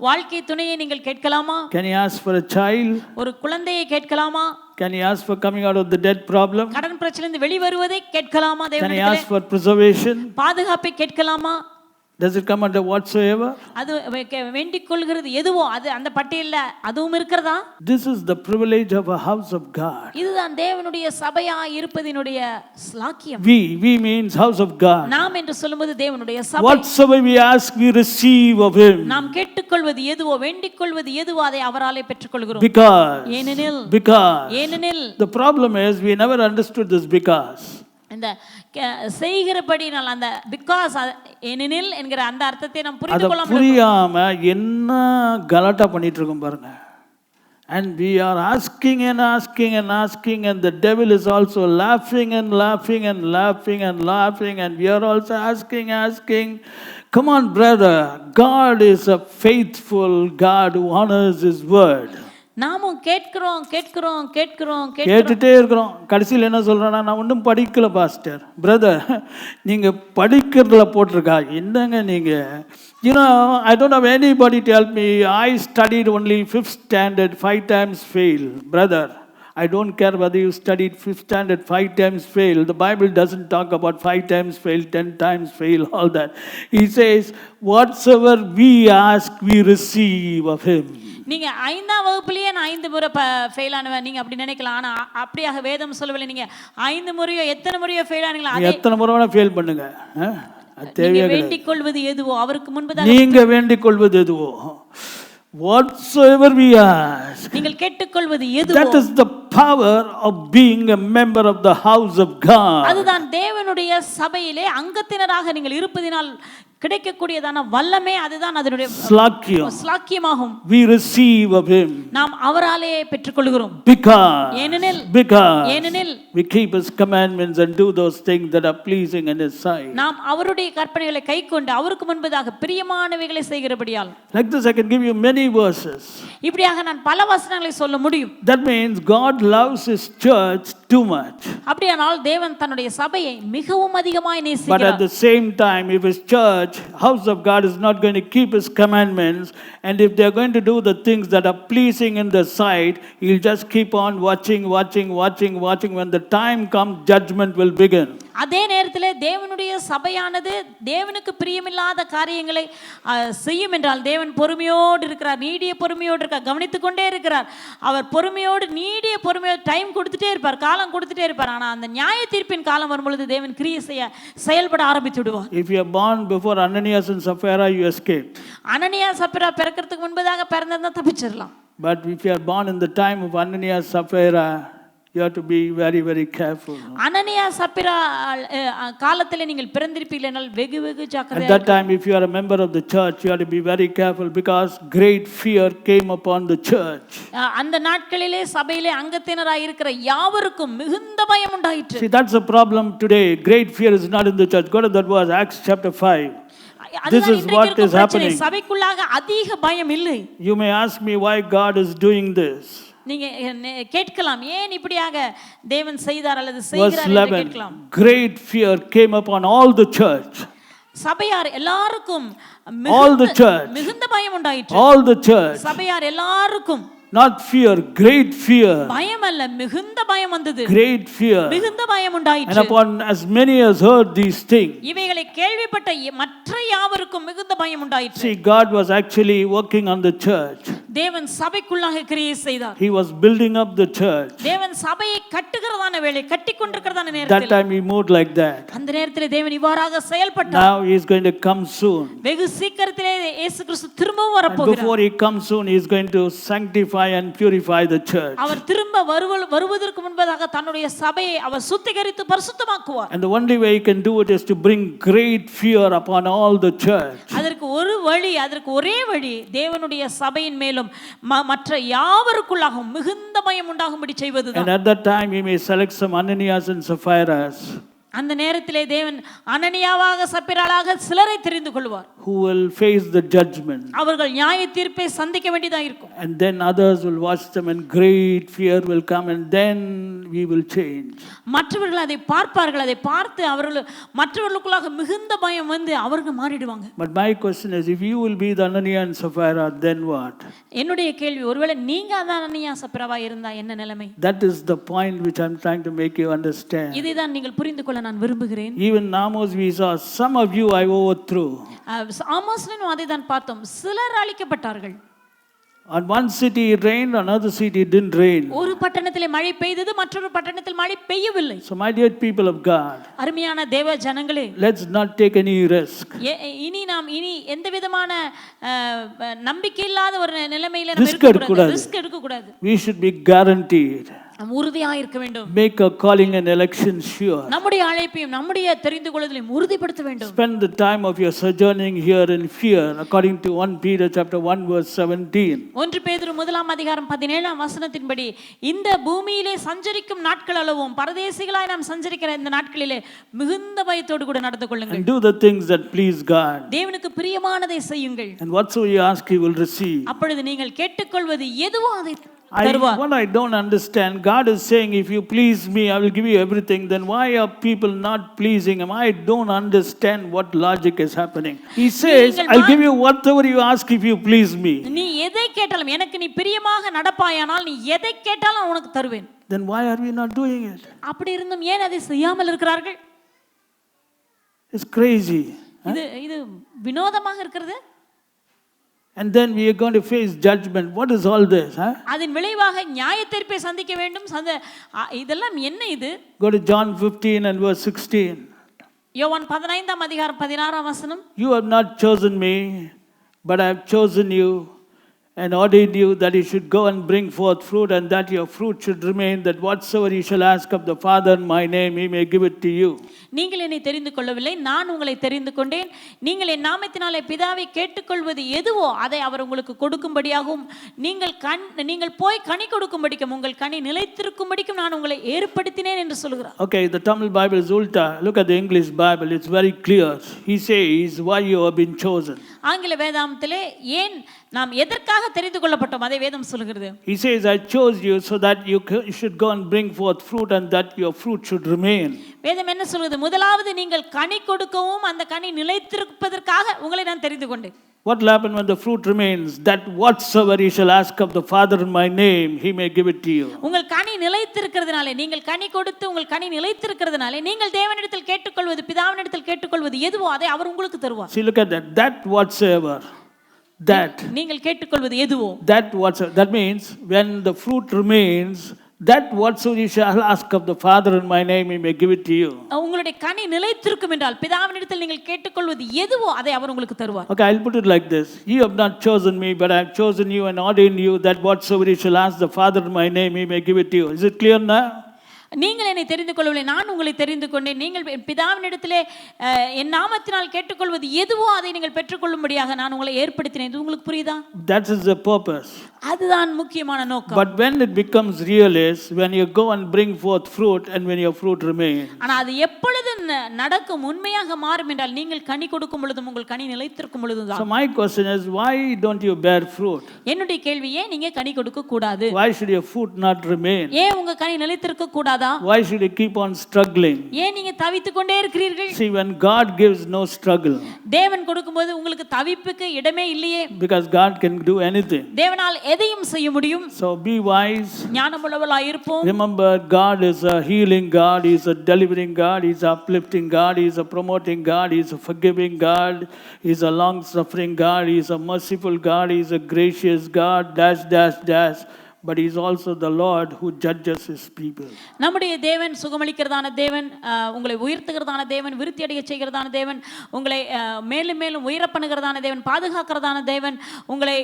Speaker 2: வாழ்க்கை துணையை நீங்கள் கேட்கலாமா?
Speaker 1: Can you ask for a child?
Speaker 2: ஒரு குழந்தையை கேட்கலாமா?
Speaker 1: Can you ask for coming out of the debt problem?
Speaker 2: கடன் பிரச்சனையிலிருந்து வெளிவருவதை கேட்கலாமா?
Speaker 1: Can you ask for preservation?
Speaker 2: பாதுகாப்பை கேட்கலாமா?
Speaker 1: Does it come under whatsoever?
Speaker 2: அது வேண்டிக் கொள்கிறது எதுவோ அது அந்த பட்டியல்ல அதுவும் இருக்கிறதா?
Speaker 1: This is the privilege of a house of God.
Speaker 2: இதுதான் தேவனுடைய சபையா இருப்பதினுடைய ஸ்லாக்கியம்.
Speaker 1: We means house of God.
Speaker 2: நாம் என்று சொல்லும்போது தேவனுடைய சபை.
Speaker 1: Whatsoever we ask, we receive of him.
Speaker 2: நாம் கேட்டுக்கொள்வது எதுவோ வேண்டிக் கொள்வது எதுவோ அதை அவராலே பெற்றுக்கொள்கிறோம்.
Speaker 1: Because
Speaker 2: ஏனெனில்
Speaker 1: the problem is we never understood this because.
Speaker 2: இந்த செய்கிறபடினால் அந்த பிகாஸ் ஏனெனில் என்கிற அந்த அர்த்தத்தை நாம் புரிந்து கொள்ளாமல்
Speaker 1: புரியாம என்ன கலாட்டா பண்ணிட்டு இருக்கோம் பாருங்க. And we are asking and asking and asking, and the devil is also laughing and laughing and laughing and laughing, and we are also asking. Come on, brother. God is a faithful God who honors his word.
Speaker 2: நாமும் கேட்கிறோம்
Speaker 1: கேட்டுட்டே இருக்கிறோம். கடைசியில் என்ன சொல்றேன்னா, நான் ஒன்றும் படிக்கல பாஸ்டர். பிரதர், நீங்க படிக்கிறதுல போட்டிருக்கா என்னங்க நீங்க? You know, I don't have anybody to help me. I studied only 5th standard, 5 times fail. Brother, I don't care whether you studied 5th standard 5 times fail. The Bible doesn't talk about 5 times fail, 10 times fail, all that. He says, whatsoever we ask, we receive of him.
Speaker 2: நீங்க 5ஆம் வகுப்புலயே நான் 5 முறை fail ஆனவன் நீங்க அப்படி நினைக்கலாம். ஆனா அப்படியாக வேதம் சொல்லவில்லை. நீங்க 5 முறையோ எத்தனை முறையோ ஃபெயில் ஆனீங்களா? அதே
Speaker 1: எத்தனை முறை வேணா ஃபெயில் பண்ணுங்க.
Speaker 2: நீங்க வேண்டிக் கொள்வது எதுவோ அவருக்கு முன்பதாக
Speaker 1: நீங்க வேண்டிக் கொள்வது எதுவோ whatsoever we ask,
Speaker 2: நீங்கள் கேட்டுக்கொள்வது எதுவோ
Speaker 1: that is the power of being a member of the house of God.
Speaker 2: அதுதான் தேவனுடைய சபையிலே அங்கத்தினராக நீங்கள் இருப்பதினால் கிடைக்கக்கூடியதான வல்லமே. அதுதான் அதனுடைய ஸ்லாக்கியமாகும்.
Speaker 1: We receive of him.
Speaker 2: நாம் அவராலே பெற்றுக்கொள்கிறோம்.
Speaker 1: ஏனெனில் we keep his commandments and do those things that are pleasing in his sight.
Speaker 2: நாம் அவருடைய கற்பனைகளை கைக்கொண்டு அவருக்கு முன்பதாக பிரியமானவைகளை செய்கிறபடியால்.
Speaker 1: Like this I can give you many verses.
Speaker 2: இப்படியாக நான் பல வசனங்களை சொல்ல முடியும்.
Speaker 1: That means God loves his church too much.
Speaker 2: அப்படியானால் தேவன் தன்னுடைய சபையை மிகவும் அதிகமாய் நேசிக்கிறார்.
Speaker 1: But at the same time, if his church, house of God, is not going to keep his commandments, and if they are going to do the things that are pleasing in the sight, he'll just keep on watching. When the time comes, judgment will begin.
Speaker 2: அதே நேரத்தில் தேவனுடைய சபையானது தேவனுக்கு பிரியமில்லாத காரியங்களை செய்யும் என்றால் தேவன் பொறுமையோடு இருக்கிறார், நீடிய பொறுமையோடு இருக்கார், கவனித்துக் கொண்டே இருக்கிறார். அவர் பொறுமையோடு நீடிய பொறுமையோடு டைம் கொடுத்துட்டே இருப்பார், காலம் கொடுத்துட்டே இருப்பார். ஆனால் அந்த நியாய தீர்ப்பின் காலம் வரும்பொழுது தேவன் கிரியை செயல்பட ஆரம்பித்து விடுவார்.
Speaker 1: If you are born before Ananias and Sapphira, you escape.
Speaker 2: அனனியா சப்பீரா பிறக்கிறதுக்கு முன்பதாக பிறந்தா தப்பிச்சிடலாம்.
Speaker 1: But if you are born in the time of Ananias Sapphira, You have to be very, very careful.
Speaker 2: அனனியா சப்பிரா காலத்திலே நீங்கள் பிறந்திருப்பீர்கள் என்றால் வெகு
Speaker 1: At
Speaker 2: ஜாக்கிரதையா
Speaker 1: that time, if you are a member of the church, you have to be very careful because great fear came upon the church.
Speaker 2: அந்த நாட்களிலே சபையிலே அங்கத்தினராய் இருக்கிற யாவருக்கும் மிகுந்த பயம் உண்டாயிற்று.
Speaker 1: See, that's the problem today. Great fear is not in the church. Go to that verse, Acts chapter 5. This is what is happening.
Speaker 2: சபைக்குள்ளாக அதிக பயம் இல்லை.
Speaker 1: You may ask me why God is doing this.
Speaker 2: நீங்க கேட்கலாம் ஏன் இப்படியாக தேவன் செய்தார் அல்லது
Speaker 1: Verse
Speaker 2: செய்கிறார் என்று
Speaker 1: 11.
Speaker 2: கேட்கலாம்.
Speaker 1: Great fear came upon all the church.
Speaker 2: சபையார் எல்லாருக்கும்
Speaker 1: All the church.
Speaker 2: மிகுந்த பயம் உண்டாயிற்று.
Speaker 1: All the church.
Speaker 2: சபையார் எல்லாருக்கும்
Speaker 1: Not fear, great fear.
Speaker 2: பயம் அல்ல மிகுந்த பயம் வந்தது.
Speaker 1: Great fear.
Speaker 2: மிகுந்த பயம்
Speaker 1: And
Speaker 2: உண்டாயிற்று.
Speaker 1: upon as many as heard these things.
Speaker 2: இவைகளை கேள்விப்பட்ட மற்ற யாவருக்கும் மிகுந்த பயம் உண்டாயிற்று.
Speaker 1: See, God was actually working on the church.
Speaker 2: தேவன் சபைக்குள்ளாக கிரியை செய்தார்.
Speaker 1: He was building up the church.
Speaker 2: தேவன் சபையை கட்டுகிறதான வேளை கட்டிக்கொண்டிருக்கிறதான
Speaker 1: That
Speaker 2: நேரத்தில்
Speaker 1: time he moved like that.
Speaker 2: அந்த நேரத்தில் தேவன் இவ்வாறாக செயல்பட்டார்.
Speaker 1: Now he is going to come soon.
Speaker 2: வெகு சீக்கிரத்திலே இயேசு கிறிஸ்து திரும்பவும்
Speaker 1: And
Speaker 2: வரப்போகிறார்.
Speaker 1: before he comes soon, he is going to sanctify and purify the church.
Speaker 2: அவர் திரும்ப வருவதற்கு முன்பதாக தன்னுடைய சபையை அவர் சுத்திகரித்து பரிசுத்தமாக்குவார்.
Speaker 1: And the only way he can do it is to bring great fear upon all the church.
Speaker 2: அதற்கு ஒரே வழி தேவனுடைய சபையின் மேலும் மற்ற யாவருக்குள்ளாகவும் மிகுந்த பயம் உண்டாகும்படி செய்வதுதான்.
Speaker 1: And at that time he may select some Ananias and Sapphira's.
Speaker 2: அந்த நேரத்திலே தேவன் அனனியாவாக சப்பிராளாக சிலரை தெரிந்து கொள்வார்.
Speaker 1: Who will face the judgment.
Speaker 2: அவர்கள் நியாய தீர்ப்பை சந்திக்க வேண்டியதா இருக்கும்.
Speaker 1: And then others will watch them and great fear will come and then we will change.
Speaker 2: மற்றவர்கள் அதை பார்ப்பார்கள். அதை பார்த்து மற்றவர்களுக்குள்ளாக மிகுந்த பயம் வந்து அவர்கள் மாறிடுவாங்க.
Speaker 1: But my question is, if you will be the Ananias and Sapphira, then what?
Speaker 2: என்னுடைய கேள்வி, ஒருவேளை நீங்க அந்த அனனியா சப்பிராவா இருந்தா என்ன நிலைமை?
Speaker 1: That is the point which I'm trying to make you understand.
Speaker 2: இதைதான் நீங்கள் புரிந்து கொள்ள நான் விரும்புகிறேன்.
Speaker 1: Even Amos we saw, some of you I overthrew.
Speaker 2: ஆமோஸ்லயும் அதை தான் பார்த்தோம். சிலர் அழிக்கப்பட்டார்கள்.
Speaker 1: On one city it rained, another city it didn't rain.
Speaker 2: ஒரு பட்டணத்திலே மழை பெய்தது, மற்றொரு பட்டணத்தில் மழை பெய்யவில்லை.
Speaker 1: So my dear people of God,
Speaker 2: அருமையான தேவ ஜனங்களே,
Speaker 1: let's not take any risk.
Speaker 2: இனி எந்த விதமான நம்பிக்கை இல்லாத ஒரு நிலைமையில
Speaker 1: நம்ம
Speaker 2: ரிஸ்க் எடுக்க கூடாது.
Speaker 1: We should be guaranteed.
Speaker 2: உறுதியாக இருக்க வேண்டும்.
Speaker 1: Make a calling and election sure.
Speaker 2: நம்முடைய அழைப்பையும் நம்முடைய தெரிந்து கொள்வதையும் உறுதிப்படுத்த வேண்டும்.
Speaker 1: Spend the time of your sojourning here in fear, according to 1 Peter chapter 1 verse 17.
Speaker 2: 1 பேதுரு 1:17 இந்த பூமியிலே சஞ்சரிக்கும் நாட்கள் அளவும் பரதேசிகளாய் நாம் சஞ்சரிக்கிற இந்த நாட்களிலே மிகுந்த பயத்தோடு கூட நடந்து கொள்ளுங்கள்.
Speaker 1: And do the things that please God.
Speaker 2: தேவனுக்கு பிரியமானதை செய்யுங்கள்.
Speaker 1: And whatsoever you ask, He will receive.
Speaker 2: அப்பொழுது நீங்கள் கேட்டுக்கொள்வது எதுவோ அதை
Speaker 1: What I don't understand, God is saying, if you please me, I will give you everything. Then why are people not pleasing Him? I don't understand what logic is happening. He says, I'll give you whatever you ask if you please me.
Speaker 2: நீ எதை கேட்டாலும் எனக்கு நீ பிரியமாக நடப்பாயானால் நீ எதை கேட்டாலும் உனக்கு தருவேன்.
Speaker 1: Then why are we not doing it?
Speaker 2: அப்படி இருந்தும் ஏன் அதை செய்யாமல் இருக்கிறார்கள்?
Speaker 1: It's crazy.
Speaker 2: இது வினோதமாக இருக்கிறது.
Speaker 1: And then we are going to face judgment. What is all this?
Speaker 2: அதன் விளைவாக நியாயத்தீர்ப்பை சந்திக்க வேண்டும். இதெல்லாம் என்ன இது?
Speaker 1: Go to John 15 and verse 16.
Speaker 2: யோவான் 15:16.
Speaker 1: You have not chosen me, but I have chosen you and ordained you that you should go and bring forth fruit, and that your fruit should remain, that whatsoever you shall ask of the Father in my name, He may give it to you.
Speaker 2: நீங்கள் என்னை தெரிந்து கொள்ளவில்லை, நான் உங்களை தெரிந்து கொண்டேன். நீங்கள் என் நாமத்தினாலே பிதாவை கேட்டுக்கொள்வது எதுவோ அதை அவர் உங்களுக்கு கொடுக்கும்படியாகவும் நீங்கள் போய் கனி கொடுக்கும்படிக்கும் உங்கள் கனி நிலைத்திருக்கும்படிக்கும் நான் உங்களை ஏற்படுத்தினேன் என்று சொல்கிறார்.
Speaker 1: Okay, the Tamil Bible is ulta. Look at the English Bible. It's very clear. He says why you have been chosen.
Speaker 2: ஆங்கில வேதாகமத்திலே ஏன் நாம் எதற்காக தெரிந்து கொள்ளப்பட்டோம் அதை வேதம் சொல்கிறது.
Speaker 1: He says, I chose you so that you should go and bring forth fruit and that your fruit should remain.
Speaker 2: வேதம் என்ன சொல்கிறது? முதலாவது நீங்கள் கனி கொடுக்கவும் அந்த கனி நிலைத்திருப்பதற்காக உங்களை நான் தெரிந்து கொண்டேன்.
Speaker 1: What will happen when the fruit remains? That whatsoever you shall ask of the Father in my name, He may give it to you.
Speaker 2: உங்கள் கனி நிலைத்திருக்கிறதுனாலே, நீங்கள் கனி கொடுத்து உங்கள் கனி நிலைத்திருக்கிறதுனாலே நீங்கள் தேவனிடத்தில் கேட்டுக்கொள்வது, பிதாவினிடத்தில் கேட்டுக்கொள்வது எதுவோ அதை அவர் உங்களுக்கு தருவார்.
Speaker 1: See, look at that. That whatsoever. That.
Speaker 2: நீங்கள் கேட்டுக்கொள்வது எதுவோ.
Speaker 1: That whatsoever. That means when the fruit remains, that whatsoever you shall ask of the Father in my name, he may give it to you.
Speaker 2: உங்களுடைய கனி நிலைத்திருக்கும் என்றால் பிதாவினிடத்தில் நீங்கள் கேட்டுக்கொள்வது எதுவோ அதை அவர் உங்களுக்கு தருவார்.
Speaker 1: Okay, I'll put it like this. You have not chosen me, but I have chosen you and ordained you that whatsoever you shall ask the Father in my name, he may give it to you. Is it clear now?
Speaker 2: நீங்கள் என்னை தெரிந்து கொள்ளவில்லை, நான் உங்களை தெரிந்து கொண்டேன். நீங்கள் பிதாவினிடத்திலே என் நாமத்தினால் கேட்டுக்கொள்வது எதுவோ அதை நீங்கள் பெற்றுக்கொள்ளும்படியாக நான் உங்களை ஏற்படுத்தினேன். இது உங்களுக்கு புரியுதா?
Speaker 1: That is the purpose.
Speaker 2: அதுதான் முக்கியமான நோக்கம்.
Speaker 1: But when it becomes real is when you go and bring forth fruit and when your fruit remains.
Speaker 2: ஆனா அது எப்பொழுது நடக்கும், உண்மையாக மாறும் என்றால் நீங்கள் கனி கொடுக்கும் பொழுதும் உங்கள் கனி நிலைத்திருக்கும் பொழுதுதான்.
Speaker 1: So my question is, why don't you bear fruit?
Speaker 2: என்னுடைய கேள்வி, ஏன் நீங்க கனி கொடுக்க கூடாது?
Speaker 1: Why should your fruit not remain?
Speaker 2: ஏன் உங்க கனி நிலைத்திருக்க கூடாதா?
Speaker 1: Why should you keep on struggling?
Speaker 2: ஏன் நீங்க தவித்துக் கொண்டே இருக்கிறீர்கள்?
Speaker 1: See, when God gives, no struggle.
Speaker 2: தேவன் கொடுக்கும்போது உங்களுக்கு தவிப்புக்கு இடமே இல்லையே.
Speaker 1: Because God can do anything.
Speaker 2: தேவனால் எதையும் செய்ய முடியும்.
Speaker 1: So be wise.
Speaker 2: ஞானமுள்ளவர்களாய் இருப்போம்.
Speaker 1: Remember, God is a healing God, He is a delivering God, He is a uplifting God, He is a promoting God, He is a forgiving God, He is a long-suffering God, He is a merciful God, He is a gracious God, dash, dash, dash. But he is also the Lord who judges his people.
Speaker 2: நம்முடைய தேவன் சுகமளிக்கிறதான தேவன், உங்களை உயர்த்துகிறதான தேவன், விருத்தி அடைய செய்கிறதான தேவன், உங்களை மேலும் மேலும் உயர பண்ணுகிறதான தேவன், பாதுகாக்கிறதான தேவன், உங்களை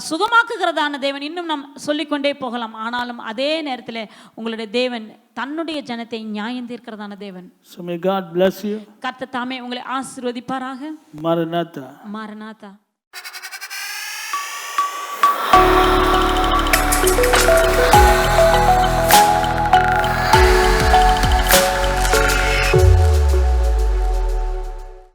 Speaker 2: சுகமாக்குகிறதான தேவன், இன்னும் நாம் சொல்லிக்கொண்டே போகலாம். ஆனாலும் அதே நேரத்தில் உங்களுடைய தேவன் தன்னுடைய ஜனத்தை நியாயம் தீர்க்கிறதான தேவன்.
Speaker 1: So may God bless you.
Speaker 2: கர்த்தர் தாமே உங்களை ஆசீர்வதிப்பாராக.
Speaker 1: Maranatha.
Speaker 2: Maranatha.
Speaker 3: Thank you.